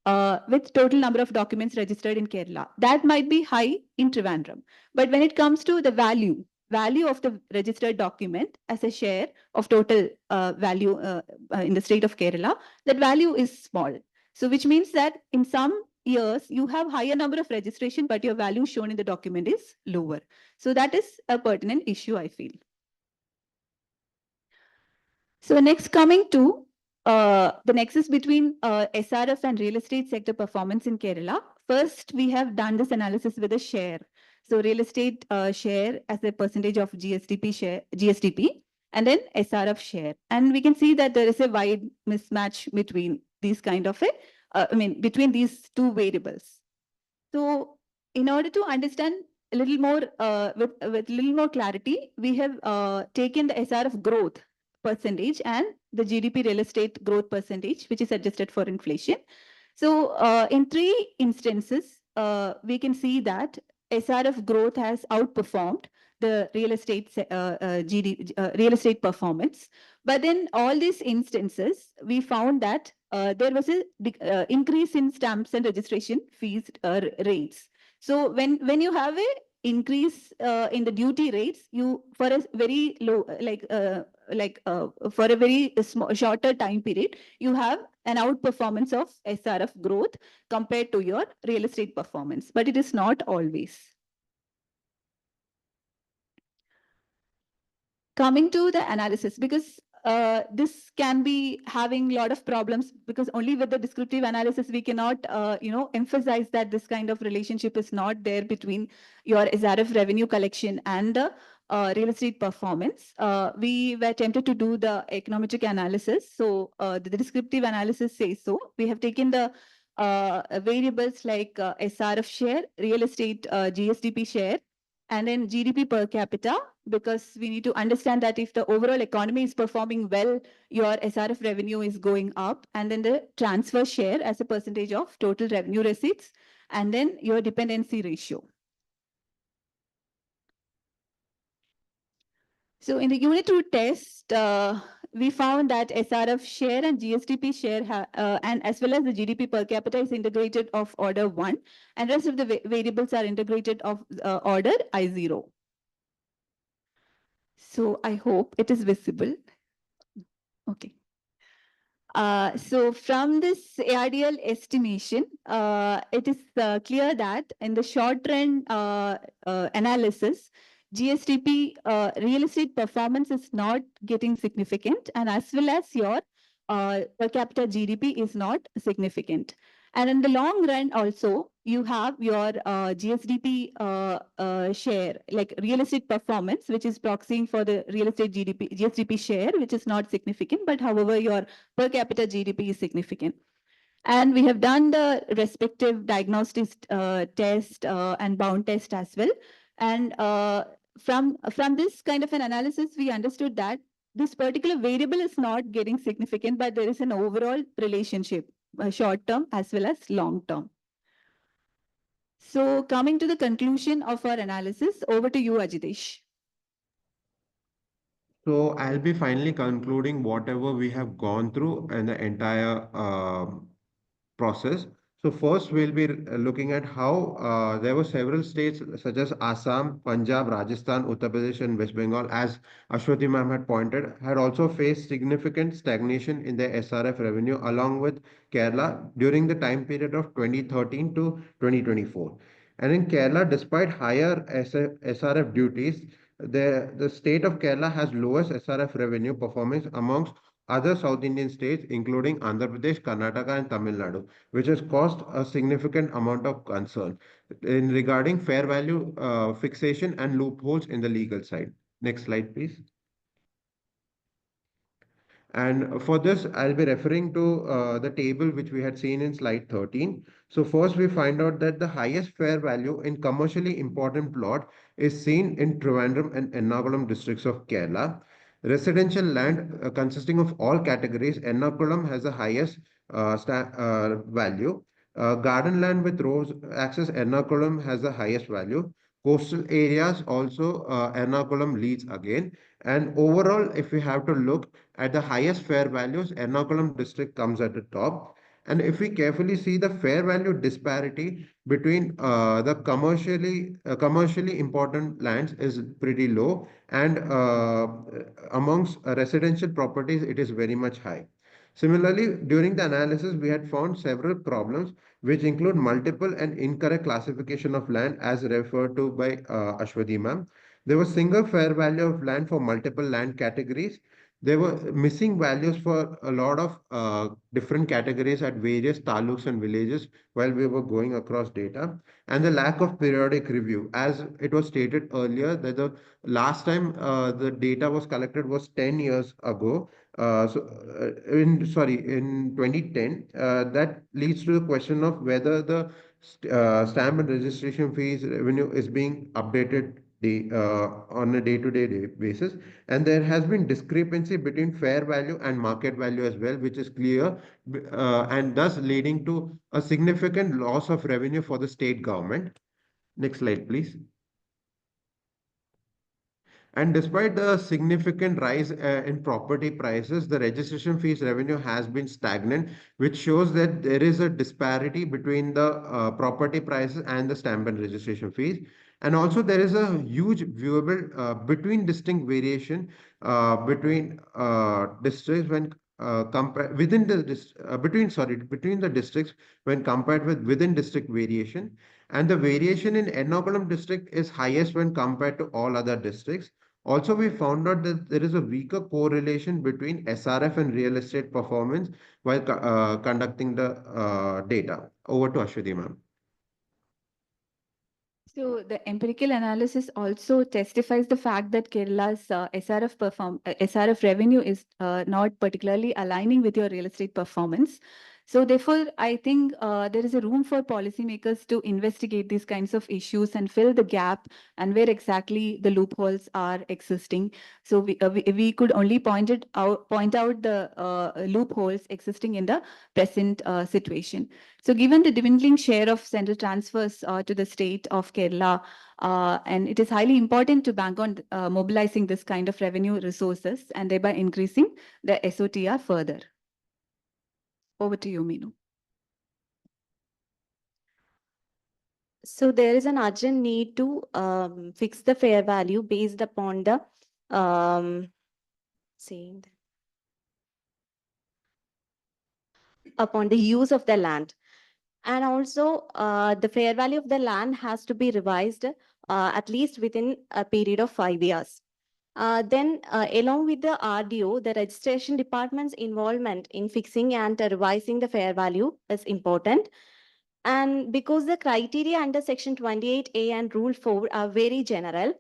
with total number of documents registered in Kerala. That might be high in Trivandrum. But when it comes to the value of the registered document as a share of total value in the state of Kerala, that value is small. So which means that in some years you have higher number of registration, but your value shown in the document is lower. So that is a pertinent issue, I feel. So next, coming to the nexus between SRF and real estate sector performance in Kerala. First, we have done this analysis with a share. So real estate share as a percentage of GSDP, and then SRF share. And we can see that there is a wide mismatch between these kind of between these two variables. So in order to understand a little more with little more clarity, we have taken the SRF growth percentage and the GDP real estate growth percentage, which is adjusted for inflation. So in three instances, we can see that SRF growth has outperformed the real estate real estate performance. But in all these instances, we found that there was a increase in stamps and registration fees rates. So when you have a increase in the duty rates, you for a very low for a very small shorter time period, you have an outperformance of SRF growth compared to your real estate performance, but it is not always. Coming to the analysis, because this can be having a lot of problems, because only with the descriptive analysis we cannot emphasize that this kind of relationship is not there between your SRF revenue collection and the real estate performance. We were tempted to do the econometric analysis. So the descriptive analysis says so. We have taken the variables like SRF share, real estate GSDP share, and then GDP per capita, because we need to understand that if the overall economy is performing well, your SRF revenue is going up, and then the transfer share as a percentage of total revenue receipts, and then your dependency ratio. So in the unit 2 test, we found that SRF share and GSDP share and as well as the GDP per capita is integrated of order 1, and rest of the variables are integrated of order I0. So I hope it is visible. Okay. So from this ARDL estimation, it is clear that in the short run analysis, GSDP real estate performance is not getting significant, and as well as your per capita GDP is not significant. And in the long run also, you have your GSDP share, like real estate performance, which is proxying for the real estate GSDP share, which is not significant, but however, your per capita GDP is significant. And we have done the respective diagnostic test and bound test as well. And from this kind of an analysis, we understood that this particular variable is not getting significant, but there is an overall relationship, short term as well as long term. So coming to the conclusion of our analysis, over to you, Ajitesh. So I'll be finally concluding whatever we have gone through in the entire process. So first, we'll be looking at how there were several states such as Assam, Punjab, Rajasthan, Uttar Pradesh, and West Bengal, as Ashwati ma'am had pointed, had also faced significant stagnation in their SRF revenue, along with Kerala during the time period of 2013 to 2024. And in Kerala, despite higher SRF duties, the state of Kerala has lowest SRF revenue performance amongst other South Indian states, including Andhra Pradesh, Karnataka, and Tamil Nadu, which has caused a significant amount of concern in regarding fair value fixation and loopholes in the legal side. Next slide, please. And for this, I'll be referring to the table which we had seen in slide 13. So first, we find out that the highest fair value in commercially important plot is seen in Trivandrum and Ernakulam districts of Kerala. Residential land consisting of all categories, Ernakulam has the highest value. Garden land with roads access, Ernakulam has the highest value. Coastal areas also, Ernakulam leads again. And overall, if we have to look at the highest fair values, Ernakulam district comes at the top. And if we carefully see the fair value disparity between the commercially important lands is pretty low, and amongst residential properties, it is very much high. Similarly, during the analysis, we had found several problems which include multiple and incorrect classification of land as referred to by Ashwati ma'am. There was single fair value of land for multiple land categories. There were missing values for a lot of different categories at various taluks and villages while we were going across data. And the lack of periodic review, as it was stated earlier, that the last time the data was collected was 10 years ago. In 2010, that leads to the question of whether the stamp and registration fees revenue is being updated on a day-to-day basis, and there has been discrepancy between fair value and market value as well, which is clear, and thus leading to a significant loss of revenue for the state government. Next slide, please. And despite the significant rise in property prices, the registration fees revenue has been stagnant, which shows that there is a disparity between the property prices and the stamp and registration fees. And also there is a huge viewable between distinct variation between districts when compared within the between the districts when compared with within district variation. And the variation in Ernakulam district is highest when compared to all other districts. Also, we found out that there is a weaker correlation between SRF and real estate performance while conducting the data. Over to Ashwati ma'am. So the empirical analysis also testifies the fact that Kerala's SRF revenue is not particularly aligning with your real estate performance. So therefore, I think there is a room for policymakers to investigate these kinds of issues and fill the gap and where exactly the loopholes are existing. So we could only point out the loopholes existing in the present situation. So given the dwindling share of central transfers to the state of Kerala, and it is highly important to bank on mobilizing this kind of revenue resources and thereby increasing the SOTR further. Over to you, Meenu. So there is an urgent need to fix the fair value based upon the use of the land. And also the fair value of the land has to be revised at least within a period of 5 years. Then along with the RDO, the registration department's involvement in fixing and revising the fair value is important. And because the criteria under section 28A and rule 4 are very general,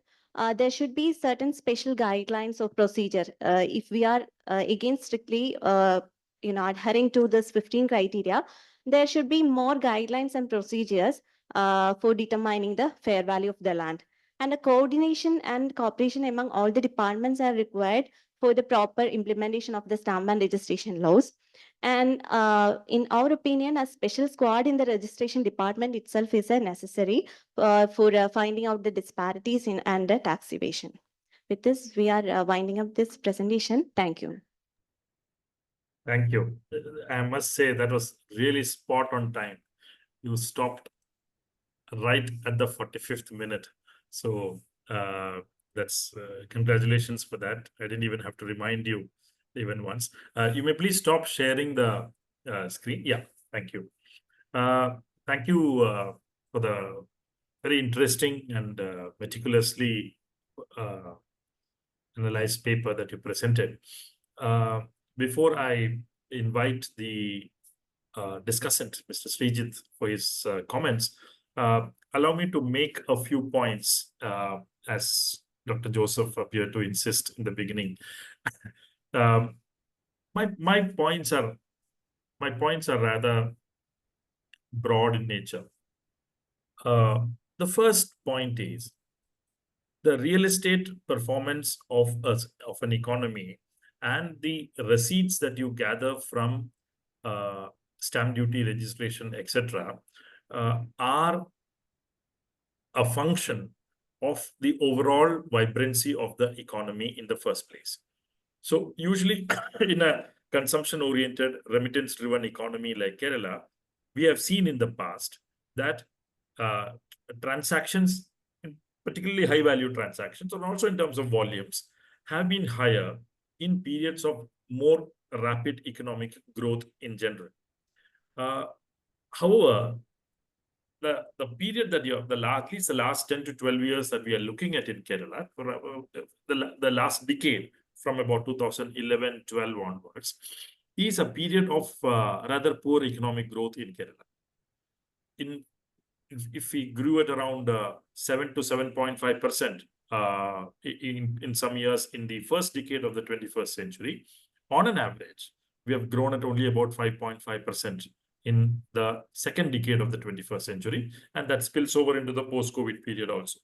there should be certain special guidelines of procedure. If we are again strictly adhering to this 15 criteria, there should be more guidelines and procedures for determining the fair value of the land. And a coordination and cooperation among all the departments are required for the proper implementation of the stamp and registration laws. And in our opinion, a special squad in the registration department itself is necessary for finding out the disparities in and the tax evasion. With this, we are winding up this presentation. Thank you. Thank you. I must say that was really spot on time. you stopped right at the 45th minute. So that's congratulations for that. I didn't even have to remind you even once. You may please stop sharing the screen. Yeah, thank you. Thank you for the very interesting and meticulously analyzed paper that you presented. Before I invite the discussant, Mr. Srijit, for his comments, allow me to make a few points as Dr. Joseph appeared to insist in the beginning. My points are rather broad in nature. The first point is the real estate performance of an economy and the receipts that you gather from stamp duty registration, etc., are a function of the overall vibrancy of the economy in the first place. So usually in a consumption-oriented, remittance-driven economy like Kerala, we have seen in the past that transactions, particularly high-value transactions, and also in terms of volumes, have been higher in periods of more rapid economic growth in general. However, the period that at least the last 10 to 12 years that we are looking at in Kerala, for the last decade, from about 2011-12 onwards, is a period of rather poor economic growth in Kerala. If we grew at around 7 to 7.5% in some years in the first decade of the 21st century, on an average, we have grown at only about 5.5% in the second decade of the 21st century, and that spills over into the post-COVID period also.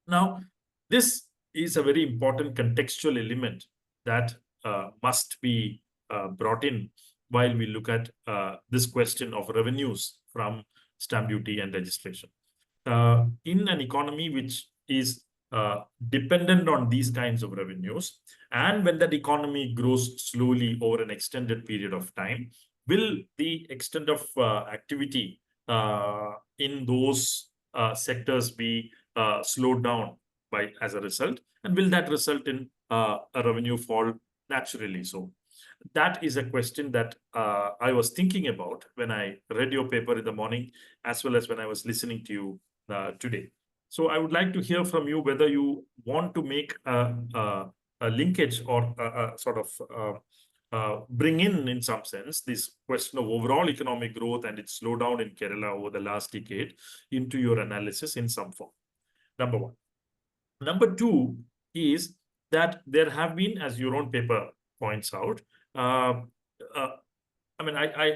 Now, this is a very important contextual element that must be brought in while we look at this question of revenues from stamp duty and registration. In an economy which is dependent on these kinds of revenues, and when that economy grows slowly over an extended period of time, will the extent of activity in those sectors be slowed down as a result? And will that result in a revenue fall naturally? So that is a question that I was thinking about when I read your paper in the morning, as well as when I was listening to you today. So I would like to hear from you whether you want to make a linkage or a sort of bring in some sense, this question of overall economic growth and its slowdown in Kerala over the last decade into your analysis in some form. Number one. Number two is that there have been, as your own paper points out, I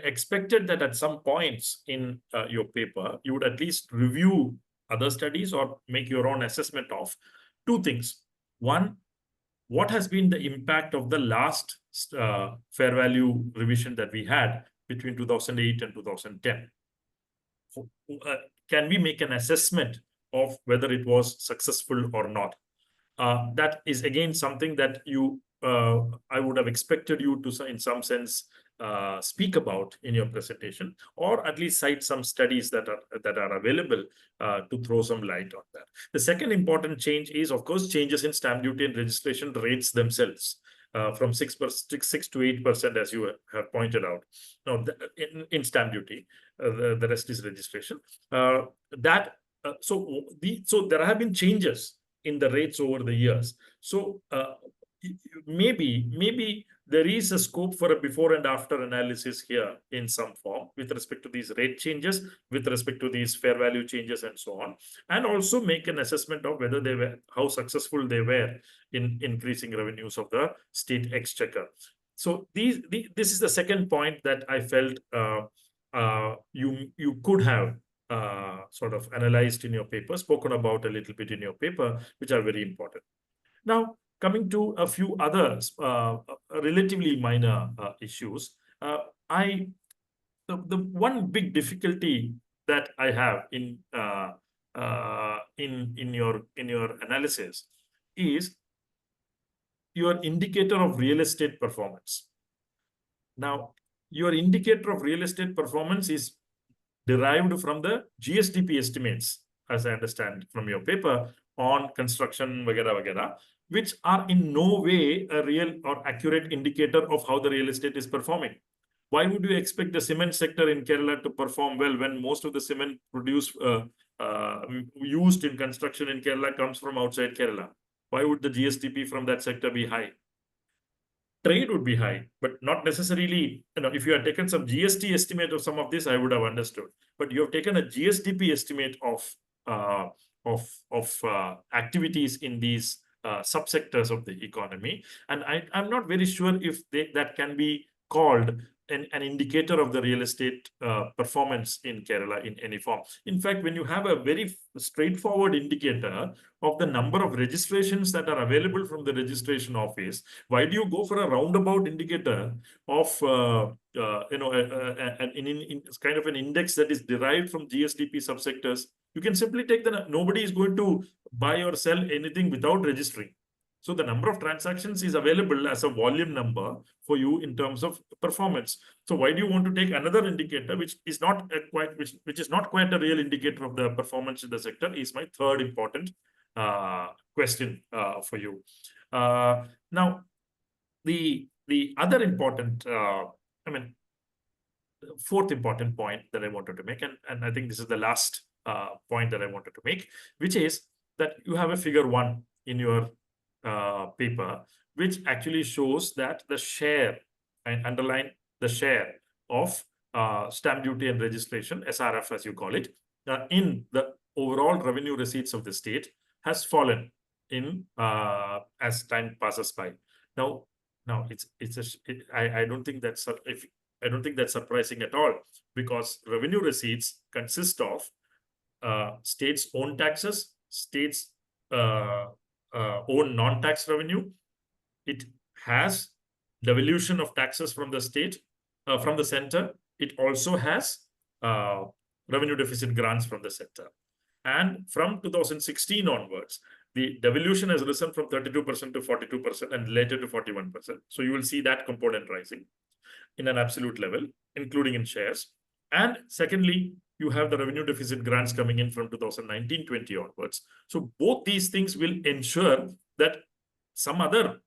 expected that at some points in your paper, you would at least review other studies or make your own assessment of two things. One, what has been the impact of the last fair value revision that we had between 2008 and 2010? Can we make an assessment of whether it was successful or not? That is again something that I would have expected you to, in some sense, speak about in your presentation, or at least cite some studies that are available to throw some light on that. The second important change is, of course, changes in stamp duty and registration rates themselves, from 6 to 8%, as you have pointed out. Now, in stamp duty, the rest is registration. So there have been changes in the rates over the years. So maybe there is a scope for a before and after analysis here in some form with respect to these rate changes, with respect to these fair value changes and so on, and also make an assessment of whether how successful they were in increasing revenues of the state exchequer. So this is the second point that I felt you could have sort of analyzed in your paper, spoken about a little bit in your paper, which are very important. Now, coming to a few others, relatively minor issues, the one big difficulty that I have in your analysis is your indicator of real estate performance. Now, your indicator of real estate performance is derived from the GSDP estimates, as I understand from your paper, on construction, vagera, which are in no way a real or accurate indicator of how the real estate is performing. Why would you expect the cement sector in Kerala to perform well when most of the cement used in construction in Kerala comes from outside Kerala? Why would the GSDP from that sector be high? Trade would be high, but not necessarily, if you had taken some GST estimate of some of this, I would have understood. But you have taken a GSDP estimate of activities in these subsectors of the economy. And I'm not very sure if that can be called an indicator of the real estate performance in Kerala in any form. In fact, when you have a very straightforward indicator of the number of registrations that are available from the registration office, why do you go for a roundabout indicator of kind of an index that is derived from GSDP subsectors? You can simply take nobody is going to buy or sell anything without registering. So the number of transactions is available as a volume number for you in terms of performance. So why do you want to take another indicator which is not quite a real indicator of the performance in the sector? Is my third important question for you. Now, the other important, fourth important point that I wanted to make, and I think this is the last point that I wanted to make, which is that you have a figure 1 in your paper, which actually shows that the share, and underline the share of stamp duty and registration, SRF as you call it, in the overall revenue receipts of the state has fallen in as time passes by. Now I don't think that's surprising at all, because revenue receipts consist of states' own taxes, states' own non-tax revenue. It has devolution of taxes from the state, from the center. It also has revenue deficit grants from the center. And from 2016 onwards, the devolution has risen from 32% to 42% and later to 41%. So you will see that component rising in an absolute level, including in shares. And secondly, you have the revenue deficit grants coming in from 2019-20 onwards. So both these things will ensure that some other,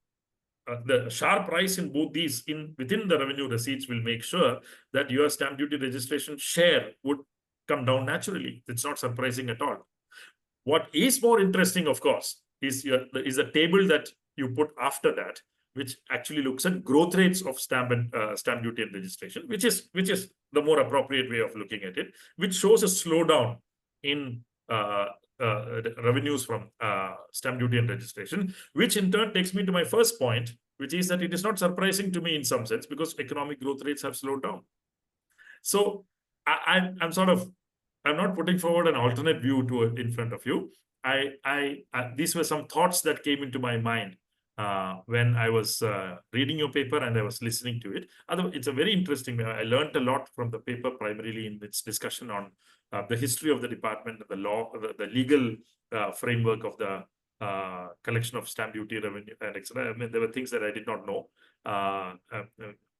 the sharp rise in both these within the revenue receipts will make sure that your stamp duty registration share would come down naturally. It's not surprising at all. What is more interesting, of course, is a table that you put after that, which actually looks at growth rates of stamp duty and registration, which is the more appropriate way of looking at it, which shows a slowdown in revenues from stamp duty and registration, which in turn takes me to my first point, which is that it is not surprising to me in some sense, because economic growth rates have slowed down. So I'm not putting forward an alternate view in front of you. These were some thoughts that came into my mind when I was reading your paper and I was listening to it. Although it's a very interesting, I learned a lot from the paper, primarily in its discussion on the history of the department, the law, the legal framework of the collection of stamp duty, revenue, and etc. I mean, there were things that I did not know.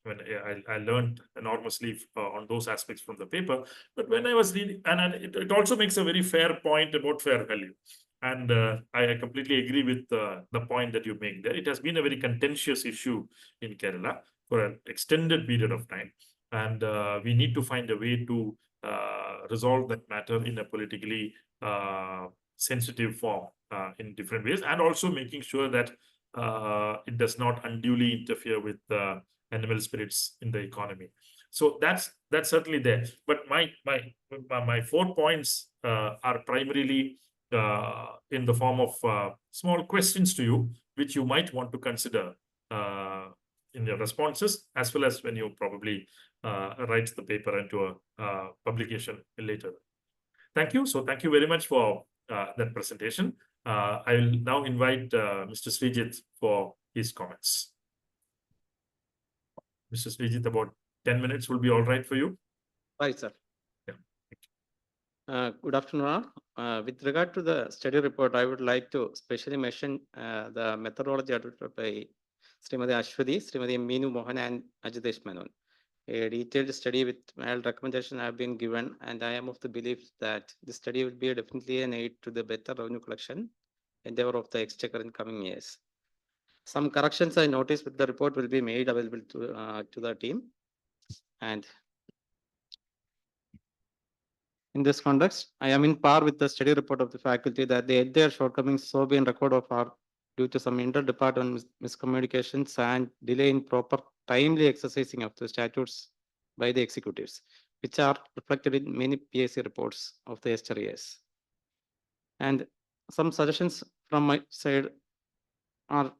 When I learned enormously on those aspects from the paper. But when I was reading, and it also makes a very fair point about fair value. And I completely agree with the point that you make there. It has been a very contentious issue in Kerala for an extended period of time. And we need to find a way to resolve that matter in a politically sensitive form in different ways, and also making sure that it does not unduly interfere with animal spirits in the economy. So that's certainly there. But my 4 points are primarily in the form of small questions to you, which you might want to consider in your responses, as well as when you probably write the paper into a publication later. Thank you. So thank you very much for that presentation. I will now invite Mr. Srijit for his comments. Mr. Srijit, about 10 minutes will be all right for you? Right, sir. Yeah. Good afternoon. With regard to the study report, I would like to specially mention the methodology adopted by Srimati Ashwathi, Srimati Meenu Mohan, and Ajitesh Menon. a detailed study with mild recommendation have been given, and I am of the belief that the study will be definitely an aid to the better revenue collection endeavor of the exchequer in coming years. Some corrections I noticed with the report will be made available to the team. And in this context, I am in par with the study report of the faculty that the entire shortcomings so be in record of are due to some inter-department miscommunications and delay in proper timely exercising of the statutes by the executives, which are reflected in many PAC reports of the years. And some suggestions from my side are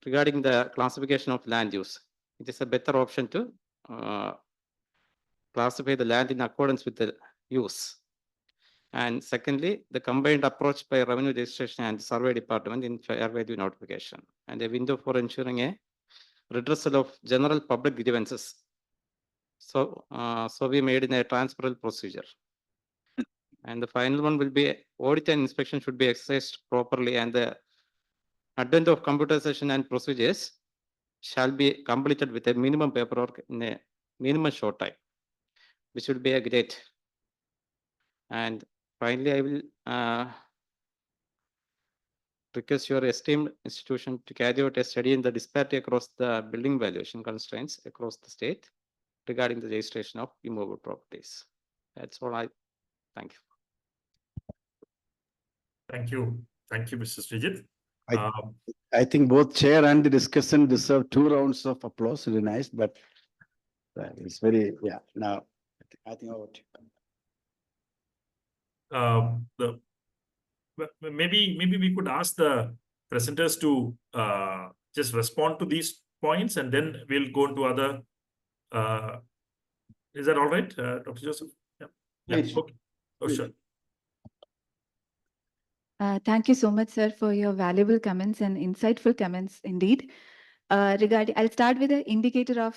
regarding the classification of land use. It is a better option to classify the land in accordance with the use. And secondly, the combined approach by revenue registration and survey department in fair value notification, and a window for ensuring a redressal of general public grievances. So we made in a transparent procedure. And the final one will be audit and inspection should be exercised properly, and the advent of computerization and procedures shall be completed with a minimum paperwork in a minimum short time, which will be a great. And finally, I will request your esteemed institution to carry out a study in the disparity across the building valuation constraints across the state regarding the registration of immovable properties. That's all I thank you. Thank you. Thank you, Mr. Srijit. I think both chair and the discussion deserve 2 rounds of applause. Really nice, but it's very, yeah. Now, I think over to you. Maybe we could ask the presenters to just respond to these points, and then we'll go into other. Is that all right, Dr. Joseph? Yeah. Please. Okay. Oh, Please. sure. Thank you so much, sir, for your valuable comments and insightful comments indeed. I'll start with the indicator of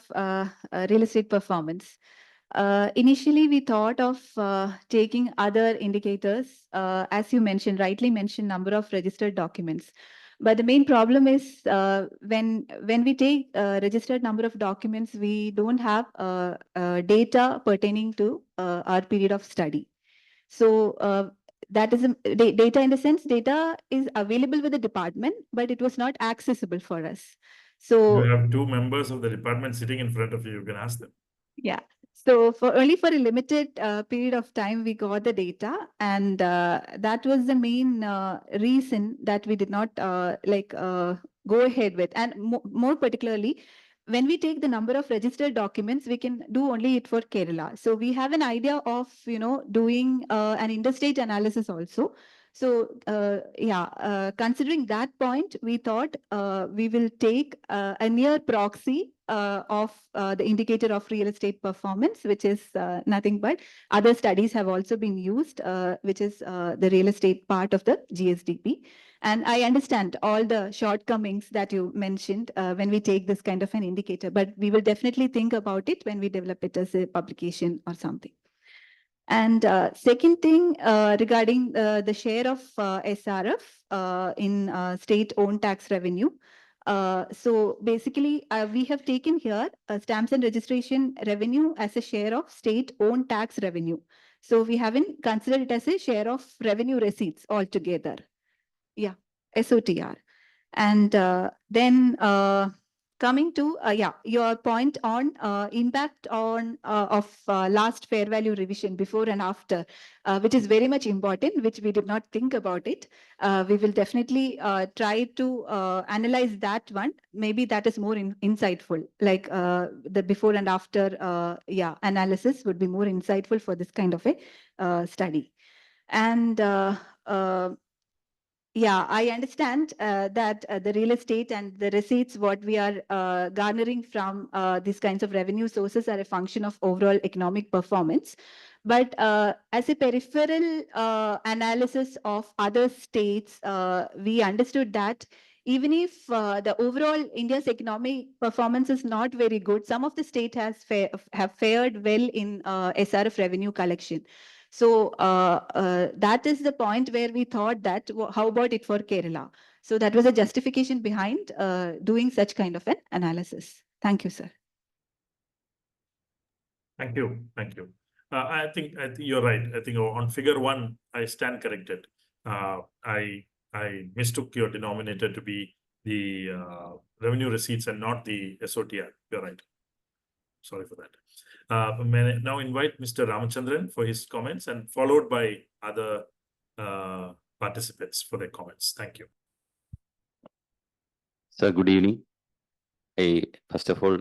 real estate performance. Initially, we thought of taking other indicators, as you mentioned, rightly mentioned, number of registered documents. But the main problem is when we take registered number of documents, we don't have data pertaining to our period of study. So that is data in the sense data is available with the department, but it was not accessible for us. So you have 2 members of the department sitting in front of you. You can ask them. Yeah. So only for a limited period of time, we got the data, and that was the main reason that we did not go ahead with. And more particularly, when we take the number of registered documents, we can do only it for Kerala. So we have an idea of, doing an interstate analysis also. So considering that point, we thought we will take a near proxy of the indicator of real estate performance, which is nothing but other studies have also been used, which is the real estate part of the GSDP. And I understand all the shortcomings that you mentioned when we take this kind of an indicator, but we will definitely think about it when we develop it as a publication or something. And second thing regarding the share of SRF in state-owned tax revenue. So basically, we have taken here stamps and registration revenue as a share of state-owned tax revenue. So we haven't considered it as a share of revenue receipts altogether. Yeah, SOTR. And then coming to your point on impact on of last fair value revision before and after, which is very much important, which we did not think about it. We will definitely try to analyze that one. Maybe that is more insightful, like the before and after analysis would be more insightful for this kind of a study. And I understand that the real estate and the receipts, what we are garnering from these kinds of revenue sources are a function of overall economic performance. But as a peripheral analysis of other states, we understood that even if the overall India's economic performance is not very good, some of the state have fared well in SRF revenue collection. So that is the point where we thought that, how about it for Kerala? So that was a justification behind doing such kind of an analysis. Thank you, sir. Thank you. Thank you. I think you're right. I think on figure 1, I stand corrected. I mistook your denominator to be the revenue receipts and not the SOTR. You're right. Sorry for that. May I now invite Mr. Ramachandran for his comments and followed by other participants for their comments. Thank you. Sir, good evening. First of all,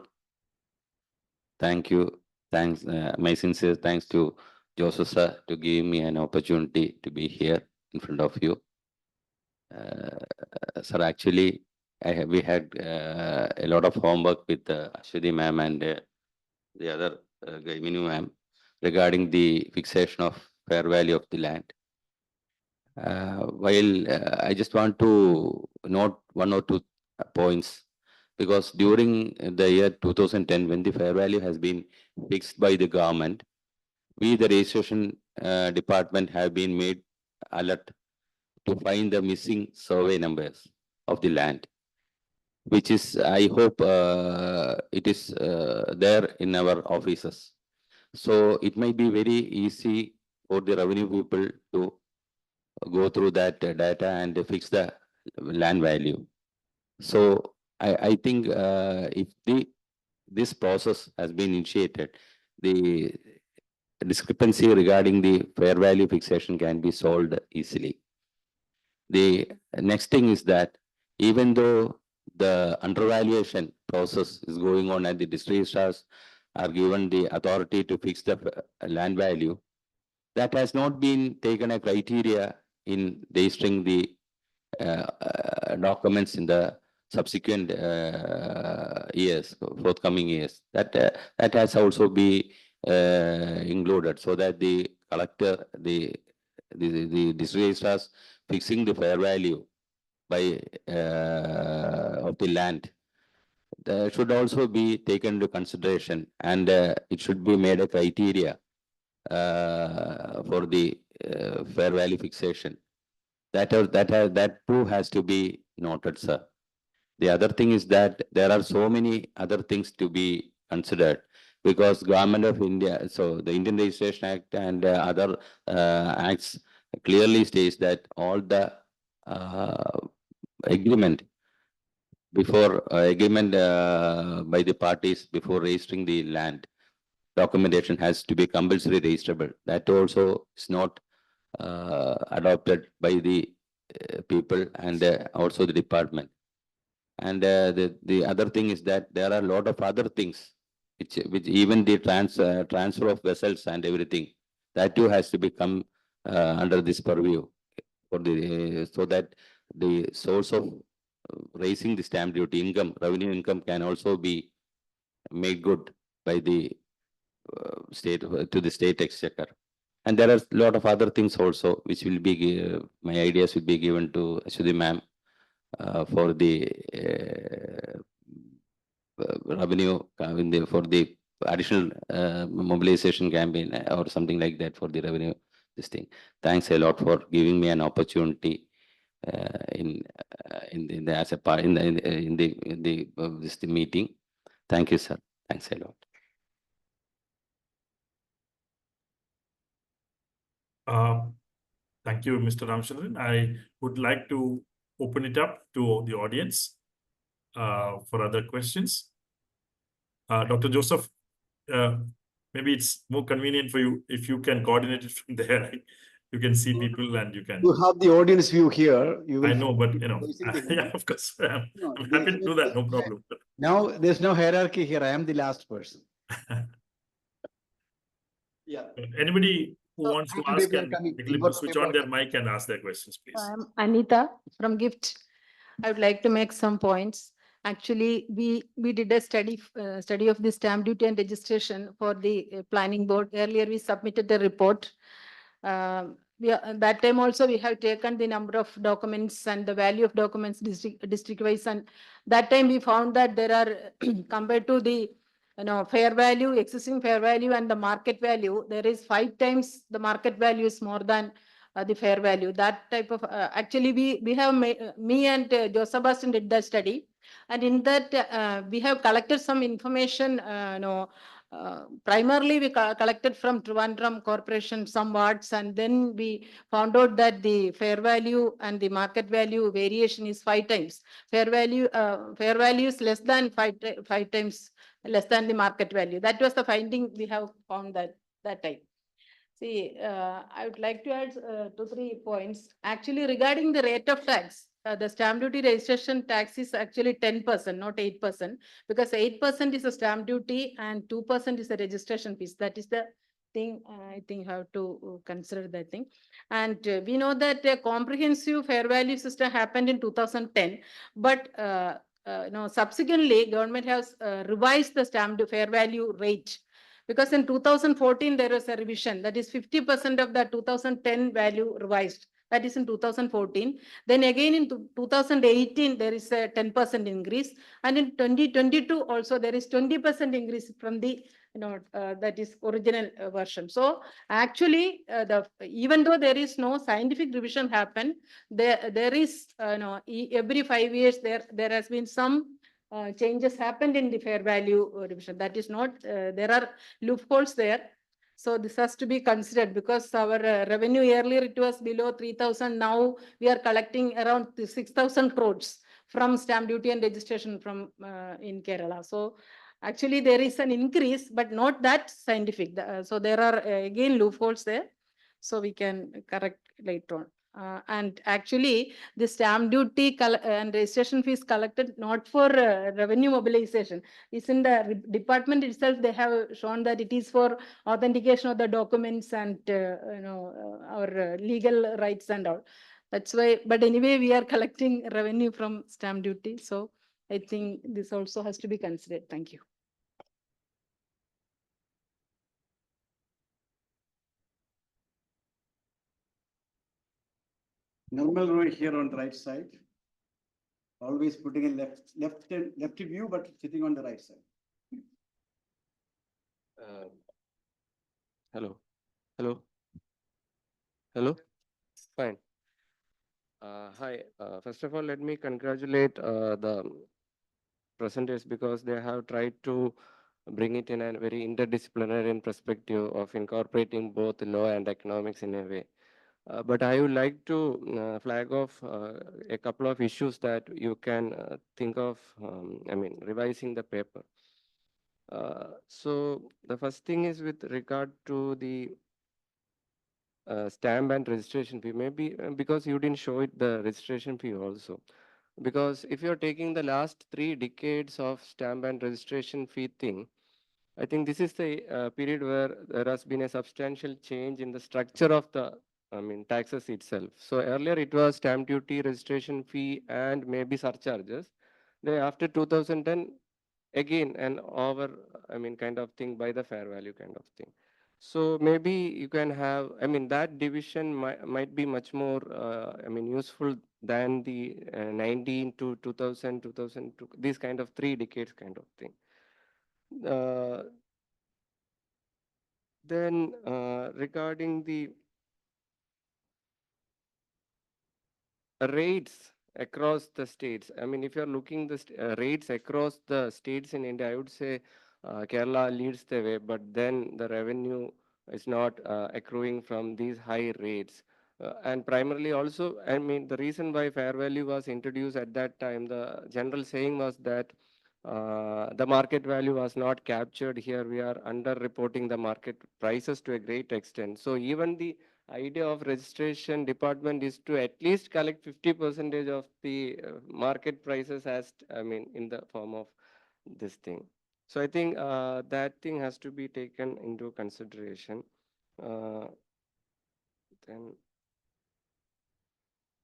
thank you. Thanks, my sincere thanks to Joseph sir to give me an opportunity to be here in front of you. Sir, actually, we had a lot of homework with Ashwati ma'am and the other guy, Minu ma'am, regarding the fixation of fair value of the land. I just want to note 1 or 2 points, because during the year 2010, when the fair value has been fixed by the government, we, the registration department, have been made alert to find the missing survey numbers of the land, which is, I hope it is there in our offices. So it might be very easy for the revenue people to go through that data and fix the land value. So I think if this process has been initiated, the discrepancy regarding the fair value fixation can be solved easily. The next thing is that even though the undervaluation process is going on and the district registrars are given the authority to fix the land value, that has not been taken a criteria in registering the documents in the subsequent years, forthcoming years. That has also be included, so that the collector, the district registrars fixing the fair value by of the land should also be taken into consideration, and it should be made a criteria for the fair value fixation. That too has to be noted, sir. The other thing is that there are so many other things to be considered, because Government of India, so the Indian Registration Act and other acts clearly states that all the agreement before agreement by the parties before registering the land, documentation has to be compulsory registrable. That also is not adopted by the people and also the department. And the other thing is that there are a lot of other things which even the transfer of vessels and everything, that too has to become under this purview for the so that the source of raising the stamp duty income, revenue income, can also be made good by the state to the state exchequer. And there are a lot of other things also which will be my ideas will be given to Ashwati ma'am for the revenue for the additional mobilization campaign or something like that for the revenue. This thing. Thanks a lot for giving me an opportunity in the as a part in the this meeting. Thank you, sir. Thanks a lot. Thank you, Mr. Ramachandran. I would like to open it up to the audience for other questions. Dr. Joseph, maybe it's more convenient for you if you can coordinate it from there. You can see people and you can. You have the audience view here. You will I know, but you know, facing the yeah, hand. of course, I'm No, happy to do that. No problem. Now there's no hierarchy here. I am the last person. Yeah. Anybody who wants to and ask people are can coming. quickly People- switch people on are their coming. mic and ask their questions, please. I'm Anita from GIFT. I would like to make some points. Actually, we did a study of the stamp duty and registration for the planning board. Earlier, we submitted the report. That time also we have taken the number of documents and the value of documents district wise, and that time we found that there are compared to the fair value, existing fair value and the market value, there is 5 times the market value is more than the fair value. That type of actually we have me and Joseph Sebastian did the study, and in that we have collected some information primarily we collected from Trivandrum Corporation some wards, and then we found out that the fair value and the market value variation is 5 times. Fair value is less than five times less than the market value. That was the finding we have found that time. See, I would like to add 2-3 points. Actually, regarding the rate of tax, the stamp duty registration tax is actually 10%, not 8%, because 8% is a stamp duty and 2% is a registration fees. That is the thing I think have to consider that thing. And we know that a comprehensive fair value system happened in 2010, but subsequently government has revised the fair value rate. Because in 2014, there was a revision, that is 50% of the 2010 value revised. That is in 2014. Then again in 2018, there is a 10% increase. And in 2022 also, there is 20% increase from the, that is original version. So actually, even though there is no scientific revision happen, there is, every 5 years, there has been some changes happened in the fair value revision. That is not, there are loopholes there. So this has to be considered, because our revenue earlier it was below 3,000. Now we are collecting around 6,000 crores from stamp duty and registration from in Kerala. So actually there is an increase, but not that scientific. So there are again loopholes there. So we can correct later on. And actually, the stamp duty and registration fees collected not for revenue mobilization. It's in the department itself. They have shown that it is for authentication of the documents and our legal rights and all. That's why. But anyway, we are collecting revenue from stamp duty. So I think this also has to be considered. Thank you. Normal row here on the right side. Always putting in left view, but sitting on the right side. Hello. Fine. Hi. First of all, let me congratulate the presenters, because they have tried to bring it in a very interdisciplinary perspective of incorporating both law and economics in a way. But I would like to flag off a couple of issues that you can think of, revising the paper. So the first thing is with regard to the stamp and registration fee, maybe because you didn't show it the registration fee also. Because if you're taking the last 3 decades of stamp and registration fee thing, I think this is the period where there has been a substantial change in the structure of the taxes itself. So earlier it was stamp duty, registration fee, and maybe surcharges. Then after 2010, again an over, kind of thing by the fair value kind of thing. So maybe you can have, that division might be much more, useful than the 19 to 2000, 2002, these kind of 3 decades kind of thing. Then regarding the rates across the states, if you're looking the rates across the states in India, I would say Kerala leads the way, but then the revenue is not accruing from these high rates. And primarily also, the reason why fair value was introduced at that time, the general saying was that the market value was not captured here. We are under-reporting the market prices to a great extent. So even the idea of registration department is to at least collect 50% of the market prices as, in the form of this thing. So I think that thing has to be taken into consideration.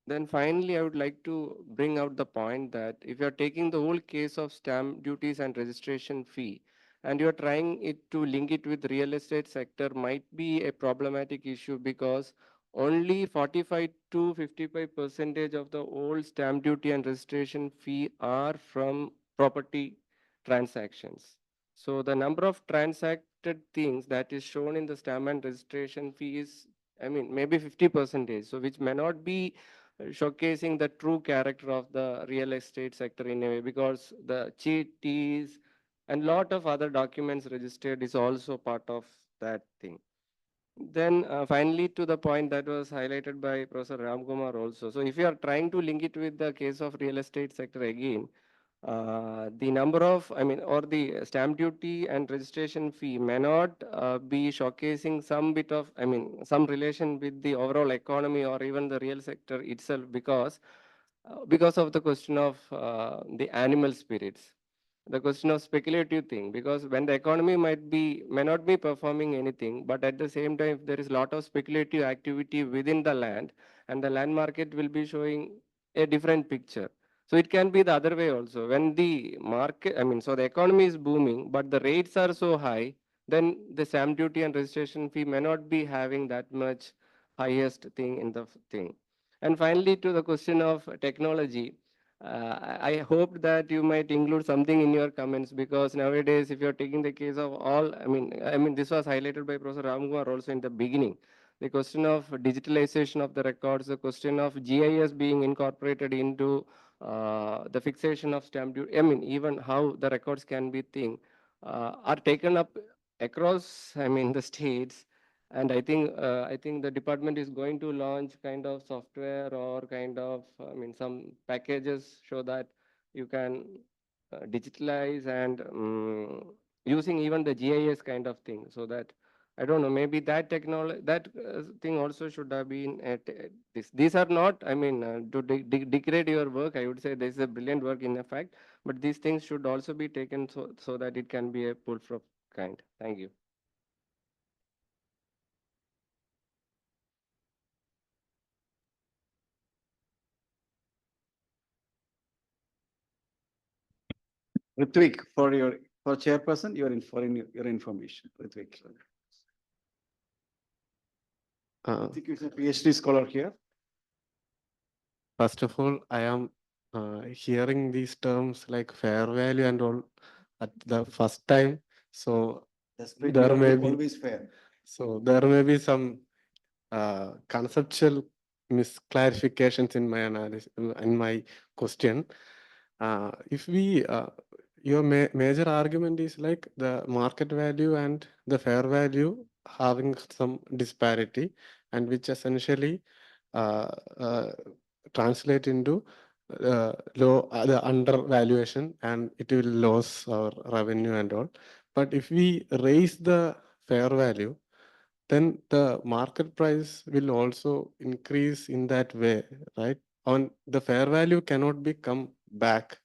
Then finally, I would like to bring out the point that if you're taking the whole case of stamp duties and registration fee, and you're trying it to link it with real estate sector, might be a problematic issue, because only 45 to 55% of the old stamp duty and registration fee are from property transactions. So the number of transacted things that is shown in the stamp and registration fee is, maybe 50%, so which may not be showcasing the true character of the real estate sector in a way, because the chitties and lot of other documents registered is also part of that thing. Then finally, to the point that was highlighted by Professor Ramkumar also. So if you are trying to link it with the case of real estate sector again, the number of, I mean, or the stamp duty and registration fee may not be showcasing some bit of, I mean, some relation with the overall economy or even the real sector itself, because of the question of the animal spirits, the question of speculative thing. Because when the economy may not be performing anything, but at the same time, if there is a lot of speculative activity within the land, and the land market will be showing a different picture. So it can be the other way also. When the market, I mean, so the economy is booming, but the rates are so high, then the stamp duty and registration fee may not be having that much highest thing in the thing. And finally, to the question of technology, I hope that you might include something in your comments, because nowadays, if you're taking the case of all, I mean, this was highlighted by Professor Ramkumar also in the beginning. The question of digitalization of the records, the question of GIS being incorporated into the fixation of stamp duty. I mean, even how the records can be are taken up across, I mean, the states. And I think the department is going to launch kind of software or kind of, I mean, some packages so that you can digitalize and using even the GIS kind of thing, so that I don't know, maybe that technology, that thing also should have been at this. These are not, I mean, to degrade your work, I would say this is a brilliant work in effect, but these things should also be taken so that it can be a pull from kind. Thank you. Ritvik, for chairperson, your information, Ritvik. Ritvik is a PhD scholar here. First of all, I am hearing these terms like fair value and all at the first time. So there may be always fair. So there may be some conceptual misclarifications in my analysis, in my question. If we, your major argument is like the market value and the fair value having some disparity, and which essentially translate into the undervaluation, and it will lose our revenue and all. But if we raise the fair value, then the market price will also increase in that way, right? On the fair value cannot be come back.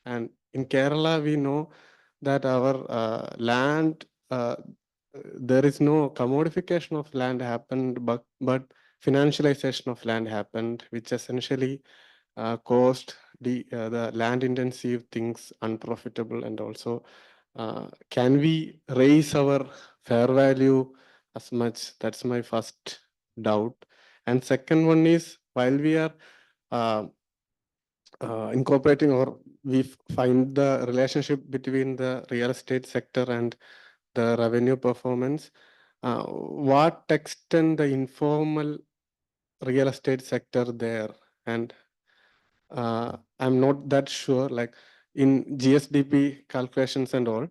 And in Kerala, we know that our land, there is no commodification of land happened, but financialization of land happened, which essentially caused the land intensive things unprofitable. And also, can we raise our fair value as much? That's my first doubt. And second one is, while we are incorporating, or we find the relationship between the real estate sector and the revenue performance, what extent the informal real estate sector there? And I'm not that sure, like in GSDP calculations and all,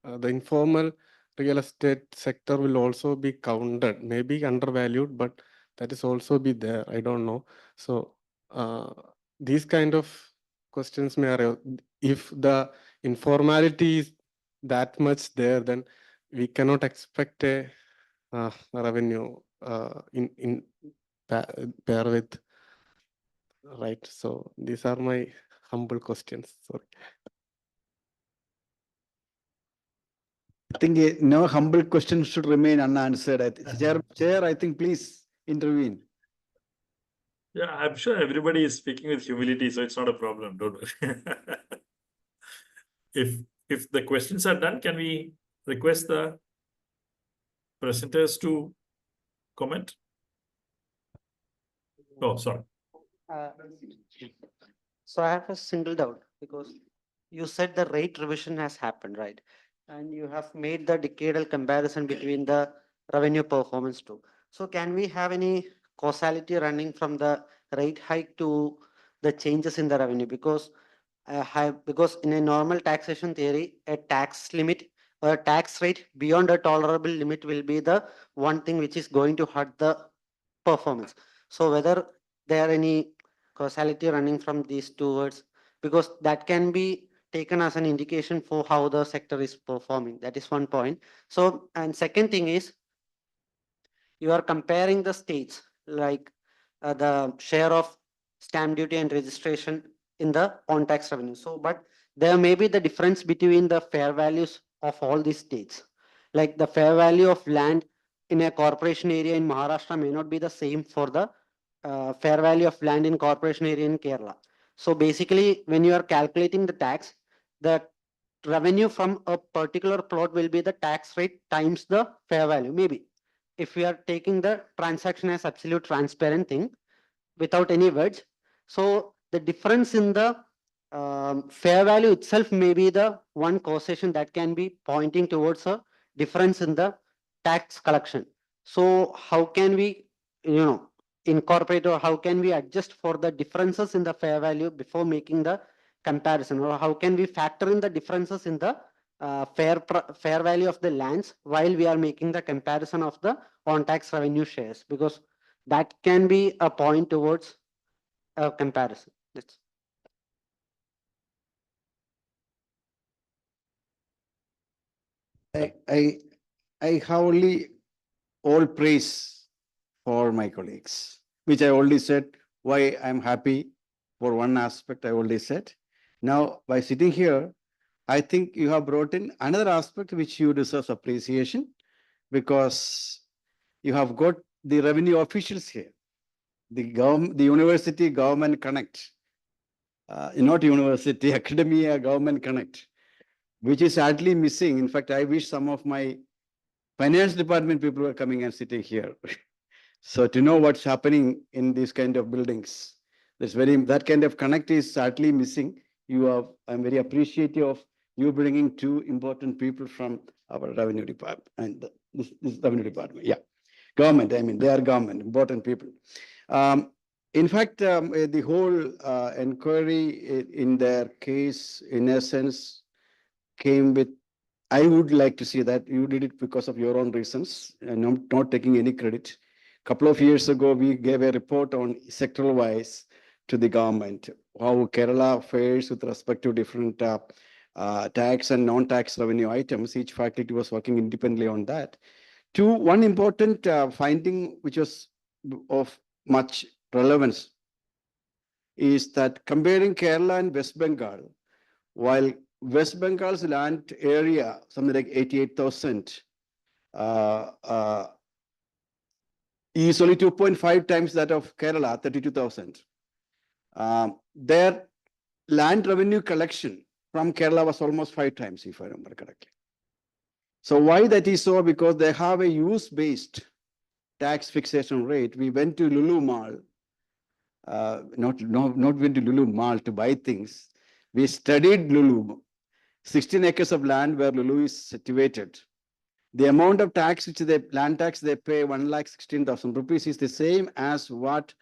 the informal real estate sector will also be counted, maybe undervalued, but that is also be there. I don't know. So these kind of questions may arise. If the informality is that much there, then we cannot expect a revenue in pair with, right? So these are my humble questions. Sorry. I think no humble question should remain unanswered. Chair, I think please intervene. Yeah, I'm sure everybody is speaking with humility, so it's not a problem. Don't worry. If the questions are done, can we request the presenters to comment? Oh, sorry. So I have a single doubt, because you said the rate revision has happened, right? And you have made the decadal comparison between the revenue performance too. So can we have any causality running from the rate hike to the changes in the revenue? Because because in a normal taxation theory, a tax limit or a tax rate beyond a tolerable limit will be the one thing which is going to hurt the performance. So whether there are any causality running from these two words, because that can be taken as an indication for how the sector is performing. That is one point. So, and second thing is, you are comparing the states, like the share of stamp duty and registration in the on-tax revenue. So, but there may be the difference between the fair values of all these states. Like the fair value of land in a corporation area in Maharashtra may not be the same for the fair value of land in corporation area in Kerala. So basically, when you are calculating the tax, the revenue from a particular plot will be the tax rate times the fair value, maybe. If we are taking the transaction as absolute transparent thing without any words. So the difference in the fair value itself may be the one causation that can be pointing towards a difference in the tax collection. So how can we, incorporate, or how can we adjust for the differences in the fair value before making the comparison, or how can we factor in the differences in the fair value of the lands while we are making the comparison of the on-tax revenue shares, because that can be a point towards a comparison. That's I have only all praise for my colleagues, which I already said why I'm happy for one aspect I already said. Now, by sitting here, I think you have brought in another aspect which you deserve appreciation, because you have got the revenue officials here, the university government connect, not university, academia government connect, which is sadly missing. In fact, I wish some of my finance department people were coming and sitting here. So to know what's happening in these kind of buildings, that kind of connect is sadly missing. I'm very appreciative of you bringing two important people from our revenue department and this revenue department. Yeah, government. I mean, they are government, important people. In fact, the whole inquiry in their case, in essence, came with, I would like to see that you did it because of your own reasons, and I'm not taking any credit. Couple of years ago, we gave a report on sectoral wise to the government, how Kerala fares with respect to different tax and non-tax revenue items. Each faculty was working independently on that. One important finding, which was of much relevance, is that comparing Kerala and West Bengal, while West Bengal's land area, something like 88,000, is only 2.5 times that of Kerala, 32,000. Their land revenue collection from Kerala was almost 5 times, if I remember correctly. So why that is so? Because they have a use-based tax fixation rate. We went to Lulu Mall, not went to Lulu Mall to buy things. We studied Lulu, 16 acres of land where Lulu is situated. The amount of tax which land tax they pay, 1,16,000 rupees, is the same as what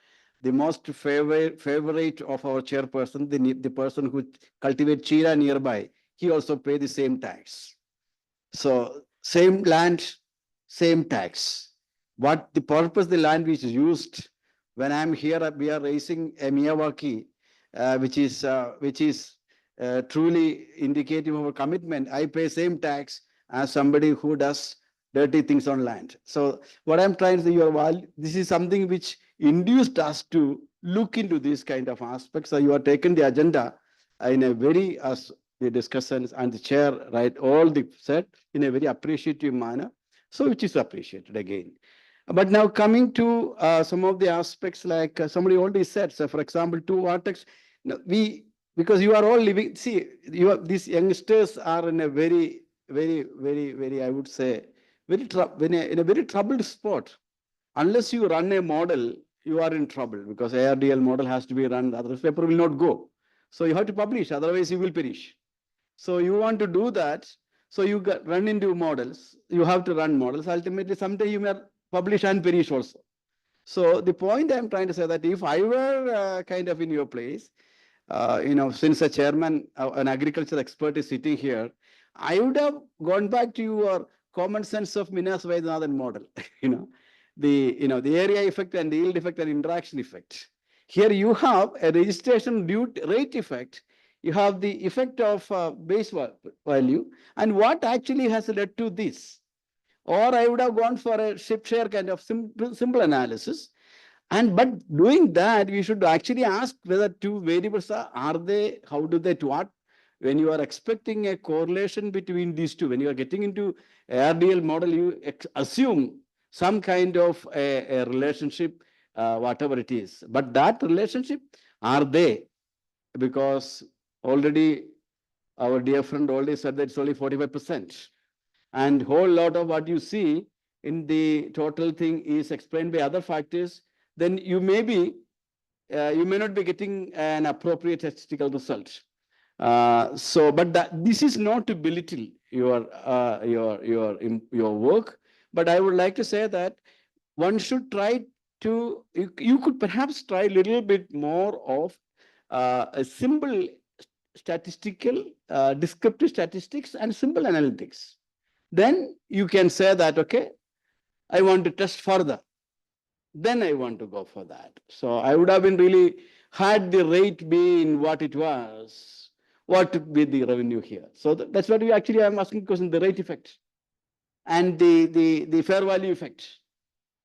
the most favorite of our chairperson, the person who cultivates chira nearby, he also pay the same tax. So same land, same tax. What the purpose the land which is used, when I'm here, we are raising a Miyawaki, which is truly indicative of a commitment. I pay same tax as somebody who does dirty things on land. So what I'm trying to say, this is something which induced us to look into these kind of aspects. So you are taking the agenda in a very, as the discussants and the chair, right, all the said in a very appreciative manner. So which is appreciated again. But now coming to some of the aspects, like somebody already said, so for example, to Vartex, because you are all living, see, these youngsters are in a very, I would say, in a very troubled spot. Unless you run a model, you are in trouble, because ARDL model has to be run, otherwise paper will not go. So you have to publish, otherwise you will perish. So you want to do that, so you run into models, you have to run models. Ultimately, someday you may publish and perish also. So the point I'm trying to say that if I were kind of in your place, since a chairman, an agriculture expert is sitting here, I would have gone back to your common sense of Minas Vaidyanathan model, the area effect and the yield effect and interaction effect. Here you have a registration rate effect. You have the effect of base value and what actually has led to this. Or I would have gone for a shift share kind of simple analysis. But doing that, we should actually ask whether two variables are they, how do they, to what? When you are expecting a correlation between these two, when you are getting into RDL model, you assume some kind of a relationship, whatever it is. But that relationship, are they? Because already our dear friend already said that it's only 45%. And whole lot of what you see in the total thing is explained by other factors, then you may not be getting an appropriate statistical result. But this is not to belittle your work, but I would like to say that one should try to, you could perhaps try a little bit more of a simple statistical, descriptive statistics and simple analytics. Then you can say that, okay, I want to test further. Then I want to go for that. So I would have been really, had the rate been what it was, what would be the revenue here? So that's what I'm asking question, the rate effect and the fair value effect,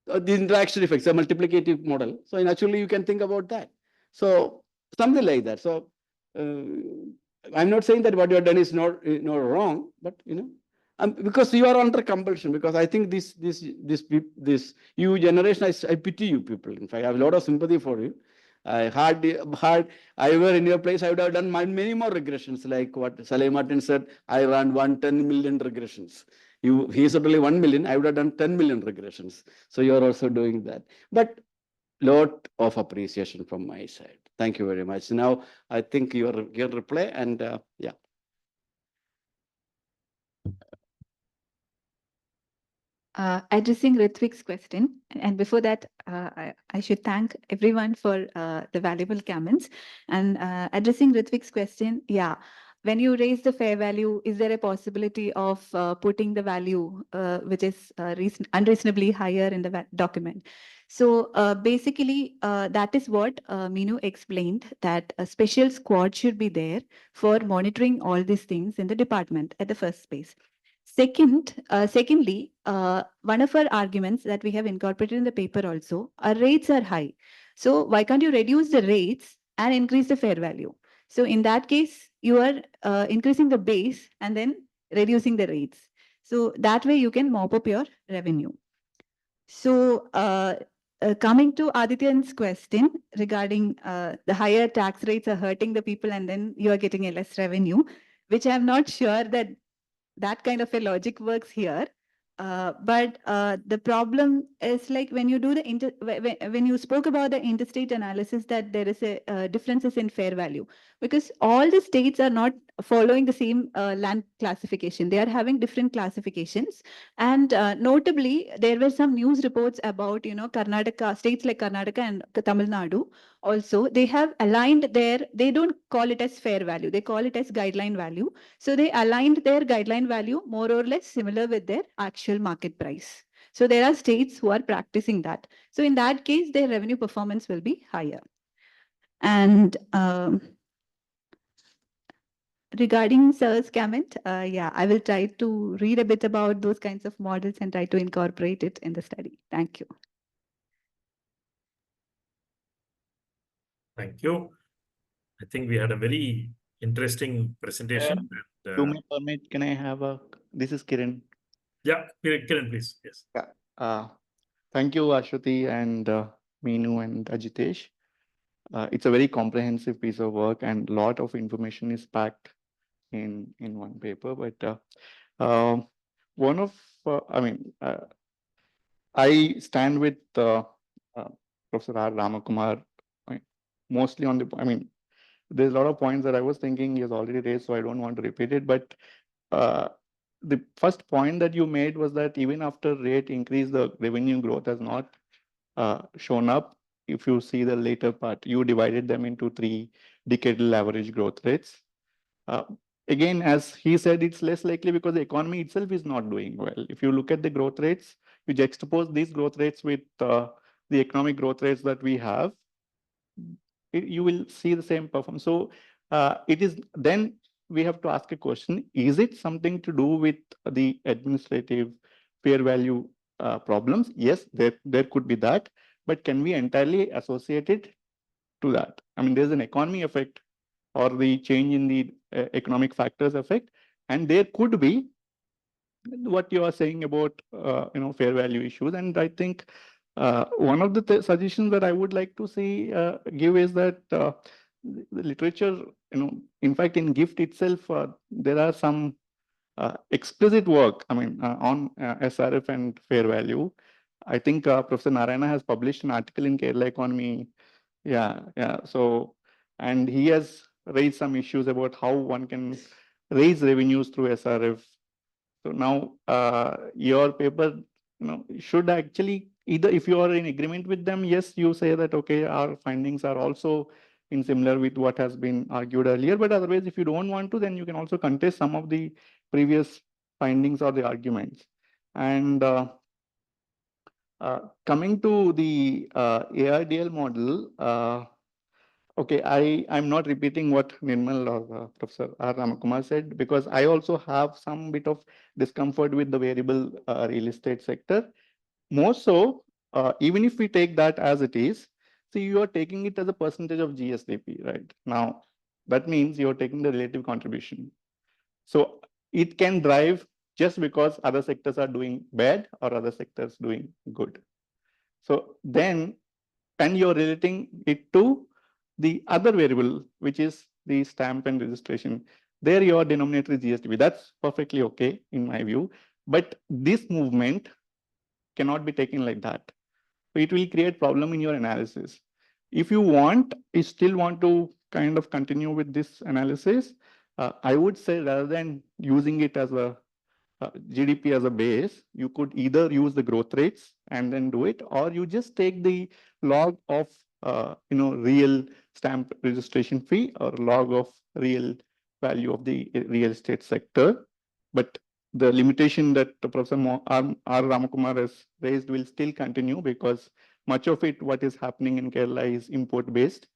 the interaction effects, a multiplicative model. So naturally you can think about that. So something like that. So I'm not saying that what you have done is not wrong, but because you are under compulsion, because I think this you generation, I pity you people. In fact, I have a lot of sympathy for you. I were in your place, I would have done many more regressions, like what Saleh Martin said, I ran 110 million regressions. He said only 1 million, I would have done 10 million regressions. So you are also doing that. But lot of appreciation from my side. Thank you very much. Now, I think your reply and yeah. Addressing Ritwik's question, and before that, I should thank everyone for the valuable comments. And addressing Ritwik's question, yeah, when you raise the fair value, is there a possibility of putting the value which is unreasonably higher in the document? So basically, that is what Meenu explained, that a special squad should be there for monitoring all these things in the department at the first place. Secondly, one of our arguments that we have incorporated in the paper also, our rates are high. So why can't you reduce the rates and increase the fair value? So in that case, you are increasing the base and then reducing the rates. So that way you can mop up your revenue. So coming to Adityan's question regarding the higher tax rates are hurting the people and then you are getting a less revenue, which I'm not sure that kind of a logic works here. But the problem is like when you do when you spoke about the interstate analysis, that there is a differences in fair value, because all the states are not following the same land classification. They are having different classifications. And notably, there were some news reports about, Karnataka, states like Karnataka and Tamil Nadu. Also, they have aligned they don't call it as fair value. They call it as guideline value. So they aligned their guideline value more or less similar with their actual market price. So there are states who are practicing that. So in that case, their revenue performance will be higher. And regarding Sir's comment, yeah, I will try to read a bit about those kinds of models and try to incorporate it in the study. Thank you. Thank you. I think we had a very interesting presentation. To my permit, can I have this is Kiran. Yeah, Kiran, please. Yes. Yeah. Thank you, Ashwati and Meenu and Ajitesh. It's a very comprehensive piece of work and a lot of information is packed in one paper. But I stand with Professor R. Ramakumar, mostly on there's a lot of points that I was thinking he has already raised, so I don't want to repeat it. But the first point that you made was that even after rate increase, the revenue growth has not shown up. If you see the later part, you divided them into 3 decadal average growth rates. Again, as he said, it's less likely because the economy itself is not doing well. If you look at the growth rates, you juxtapose these growth rates with the economic growth rates that we have, you will see the same performance. So it is then we have to ask a question: is it something to do with the administrative fair value problems? Yes, there could be that, but can we entirely associate it to that? I mean, there's an economy effect or the change in the economic factors effect, and there could be what you are saying about fair value issues. And I think one of the suggestions that I would like to see give is that the literature, in fact, in GIFT itself, there are some explicit work, on SRF and fair value. I think Professor Narayana has published an article in Kerala Economy. Yeah. So, and he has raised some issues about how one can raise revenues through SRF. So now your paper, should actually either, if you are in agreement with them, yes, you say that, okay, our findings are also in similar with what has been argued earlier. But otherwise, if you don't want to, then you can also contest some of the previous findings or the arguments. And coming to the ARDL model, okay, I'm not repeating what Nirmal or Professor R. Ramakumar said, because I also have some bit of discomfort with the variable real estate sector. More so, even if we take that as it is, see, you are taking it as a percentage of GSDP, right? Now, that means you're taking the relative contribution. So it can drive just because other sectors are doing bad or other sectors doing good. So then, and you're relating it to the other variable, which is the stamp and registration. There your denominator is GSDP. That's perfectly okay in my view. But this movement cannot be taken like that. So it will create problem in your analysis. If you still want to kind of continue with this analysis, I would say rather than using it as a GDP as a base, you could either use the growth rates and then do it, or you just take the log of real stamp registration fee or log of real value of the real estate sector. But the limitation that Professor R. Ramakumar has raised will still continue, because much of it, what is happening in Kerala, is import based,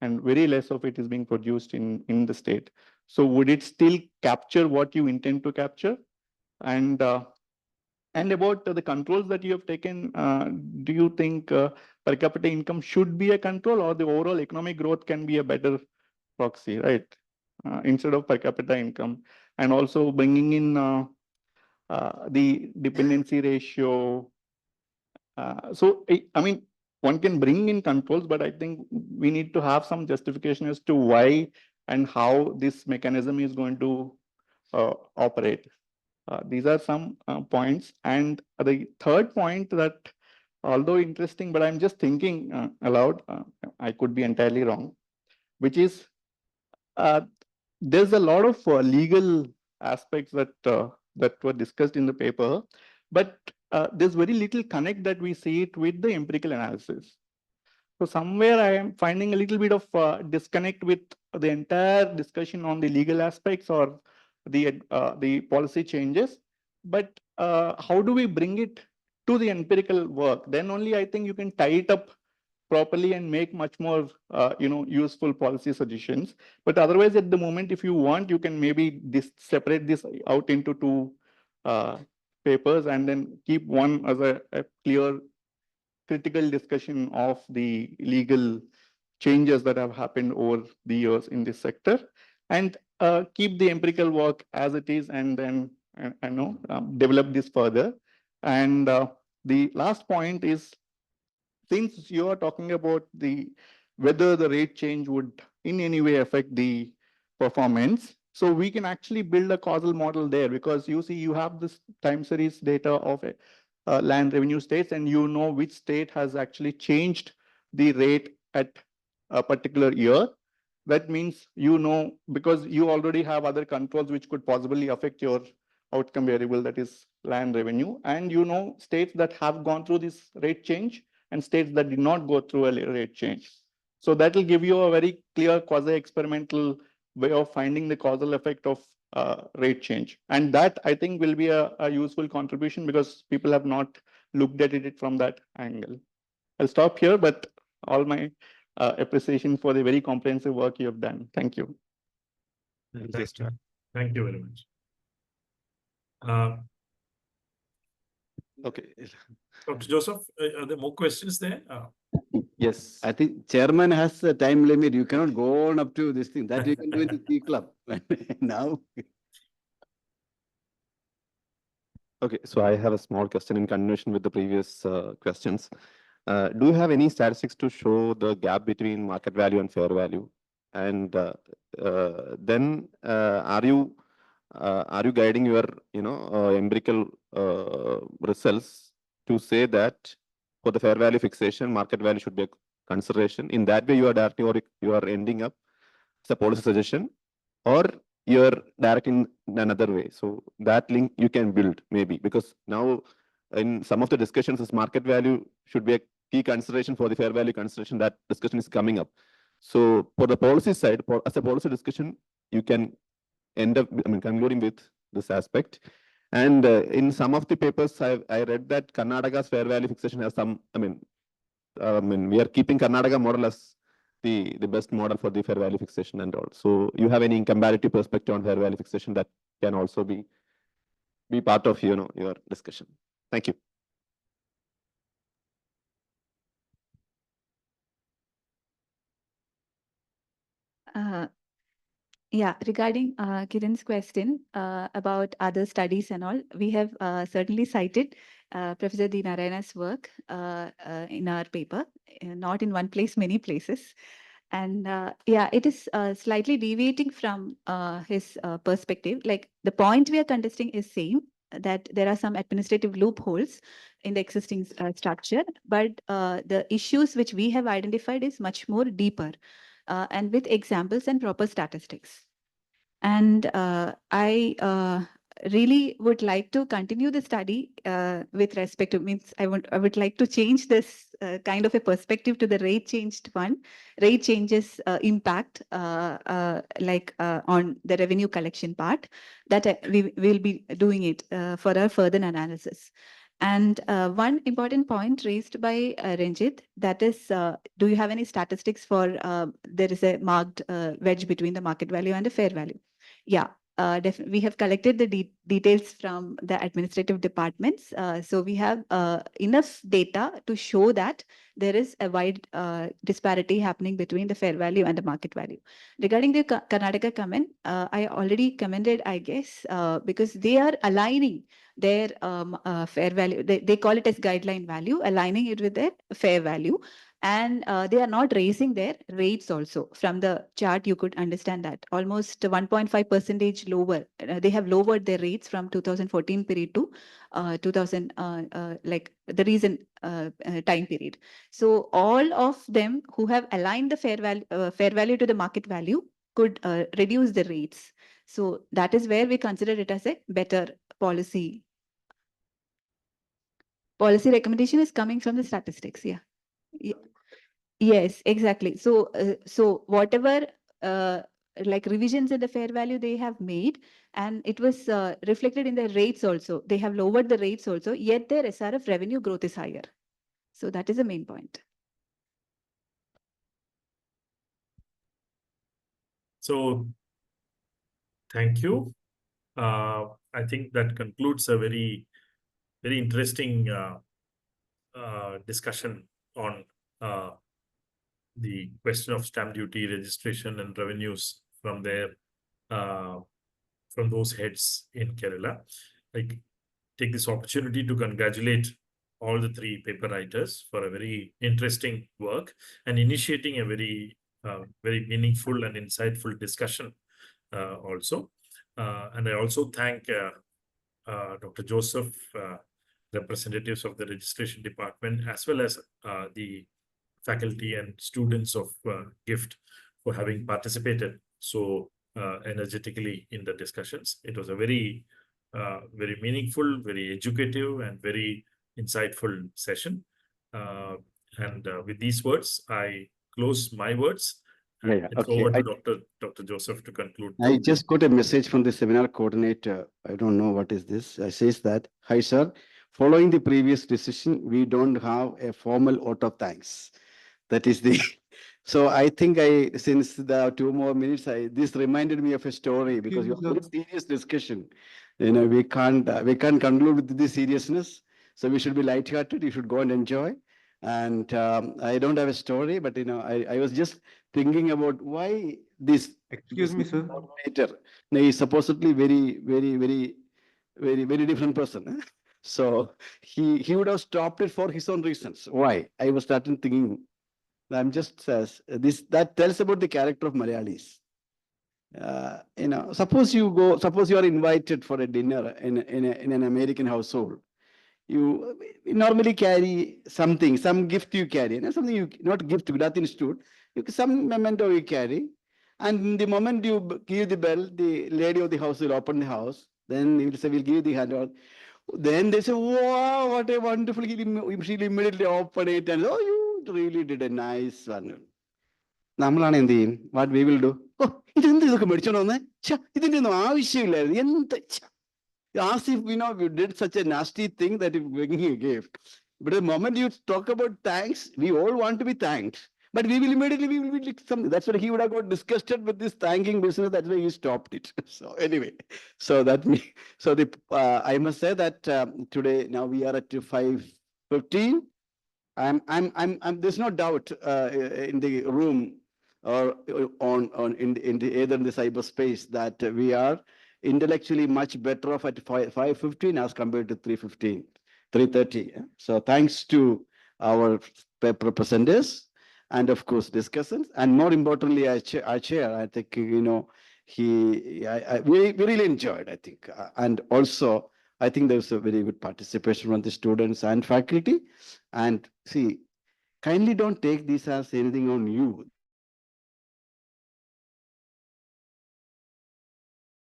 and very less of it is being produced in the state. So would it still capture what you intend to capture? And about the controls that you have taken, do you think per capita income should be a control, or the overall economic growth can be a better proxy, right? Instead of per capita income, and also bringing in the dependency ratio. So, I mean, one can bring in controls, but I think we need to have some justification as to why and how this mechanism is going to operate. These are some points. And the third point that, although interesting, but I'm just thinking aloud, I could be entirely wrong, which is there's a lot of legal aspects that were discussed in the paper, but there's very little connect that we see it with the empirical analysis. So somewhere I am finding a little bit of disconnect with the entire discussion on the legal aspects or the policy changes. But how do we bring it to the empirical work? Then only I think you can tie it up properly and make much more useful policy suggestions. But otherwise, at the moment, if you want, you can maybe separate this out into two papers and then keep one as a clear critical discussion of the legal changes that have happened over the years in this sector, and keep the empirical work as it is, and then develop this further. And the last point is, since you are talking about whether the rate change would in any way affect the performance, so we can actually build a causal model there, because you see you have this time series data of land revenue states, and you know which state has actually changed the rate at a particular year. That means because you already have other controls which could possibly affect your outcome variable, that is land revenue, and states that have gone through this rate change and states that did not go through a rate change. So that will give you a very clear quasi-experimental way of finding the causal effect of rate change. And that I think will be a useful contribution because people have not looked at it from that angle. I'll stop here, but all my appreciation for the very comprehensive work you have done. Thank you. Thank you very much. Okay. Dr. Joseph, are there more questions there? Yes, I think chairman has a time limit. You cannot go on up to this thing that you can do in the T club. Now. Okay, so I have a small question in continuation with the previous questions. Do you have any statistics to show the gap between market value and fair value? And then are you guiding your empirical results to say that for the fair value fixation, market value should be a consideration? In that way, you are directing or you are ending up as a policy suggestion, or you're directing in another way. So that link you can build maybe, because now in some of the discussions, this market value should be a key consideration for the fair value consideration. That discussion is coming up. So for the policy side, as a policy discussion, you can end up, concluding with this aspect. And in some of the papers, I read that Karnataka's fair value fixation has some, we are keeping Karnataka model as the best model for the fair value fixation and all. So you have any comparative perspective on fair value fixation that can also be part of your discussion? Thank you. Yeah, regarding Kiran's question about other studies and all, we have certainly cited Professor D. Narayana's work in our paper, not in one place, many places. And yeah, it is slightly deviating from his perspective. Like the point we are contesting is same, that there are some administrative loopholes in the existing structure, but the issues which we have identified is much more deeper. And with examples and proper statistics. And I really would like to continue the study with respect to, means I would like to change this kind of a perspective to the rate changed one, rate changes impact like on the revenue collection part, that we will be doing it for our further analysis. And one important point raised by Ranjit, that is, do you have any statistics for there is a marked wedge between the market value and the fair value? Yeah, we have collected the details from the administrative departments. So we have enough data to show that there is a wide disparity happening between the fair value and the market value. Regarding the Karnataka comment, I already commented, I guess, because they are aligning their fair value. They call it as guideline value, aligning it with their fair value. And they are not raising their rates also. From the chart, you could understand that almost 1.5% lower. They have lowered their rates from 2014 period to 2000, like the recent time period. So all of them who have aligned the fair value to the market value could reduce the rates. So that is where we consider it as a better policy. Policy recommendation is coming from the statistics. Yeah. Yes, exactly. So, so whatever like revisions in the fair value they have made, and it was reflected in the rates also. They have lowered the rates also, yet their SRF revenue growth is higher. So that is the main point. So, thank you. I think that concludes a very, very interesting discussion on the question of stamp duty registration and revenues from there, from those heads in Kerala. I take this opportunity to congratulate all the three paper writers for a very interesting work and initiating a very, very meaningful and insightful discussion also. And I also thank Dr. Joseph, representatives of the registration department, as well as the faculty and students of GIFT for having participated so energetically in the discussions. It was a very, very meaningful, very educative, and very insightful session. And with these words, I close my words. Yeah, And yeah, it's okay. over to Dr. Joseph to conclude. I just got a message from the seminar coordinator. I don't know what is this. I says that, hi, sir. Following the previous decision, we don't have a formal vote of thanks. That is the, so I think since the 2 more minutes, this reminded me of a story because you have a serious discussion. You know, we can't conclude with this seriousness. So we should be lighthearted. You should go and enjoy. And I don't have a story, but you know, I was just thinking about why this. Excuse me, sir. Coordinator, now he's supposedly very different person. Eh? So he would have stopped it for his own reasons. Why? I was starting thinking. I'm just that tells about the character of Malayalis. You know, suppose you are invited for a dinner in an American household. You normally carry something, some gift you carry, something you not gift, nothing stood. Some memento you carry, and the moment you give the bell, the lady of the house will open the house. Then he will say, "We'll give you the handout." Then they say, "Wow, what a wonderful!" She'll immediately open it and, "Oh, you really did a nice one." നമ്മളാണ് എന്ത് ചെയ്യും? What we will do? Oh, ഇതൊക്കെ മേടിച്ചോണ്ട് വന്നേ? ഇതിന്റെ ഒന്നും ആവശ്യമില്ലായിരുന്നു. എന്ത്? As if we did such a nasty thing that if bringing a gift. But the moment you talk about thanks, we all want to be thanked. But we will be like something. That's why he would have got disgusted with this thanking business. That's why he stopped it. So anyway, I must say that today now we are at 5:15. There's no doubt in the room or either in the cyberspace that we are intellectually much better off at 5:15 as compared to 3:30. So thanks to our presenters and of course discussants, and more importantly our chair. I think we really enjoyed, I think, and also I think there was a very good participation from the students and faculty. And see, kindly don't take this as anything on you.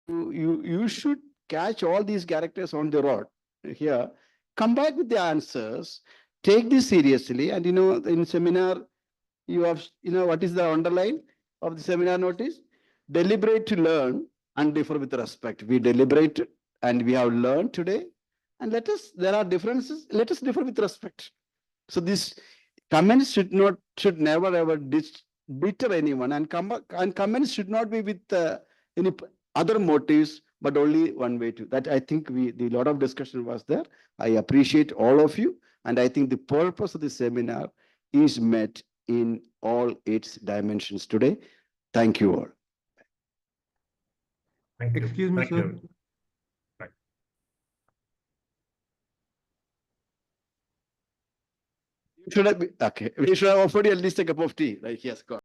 You should catch all these characters on the road here, come back with the answers, take this seriously, and in seminar you have what is the underline of the seminar notice? Deliberate to learn and differ with respect. We deliberate and we have learned today, and there are differences, let us differ with respect. So these comments should never ever deter anyone, and comments should not be with any other motives, but only one way to that. I think the lot of discussion was there. I appreciate all of you, and I think the purpose of the seminar is met in all its dimensions today. Thank you all. Thank you. Excuse me, Thank sir. you. We should have offered you at least a cup of tea, right? Yes, God.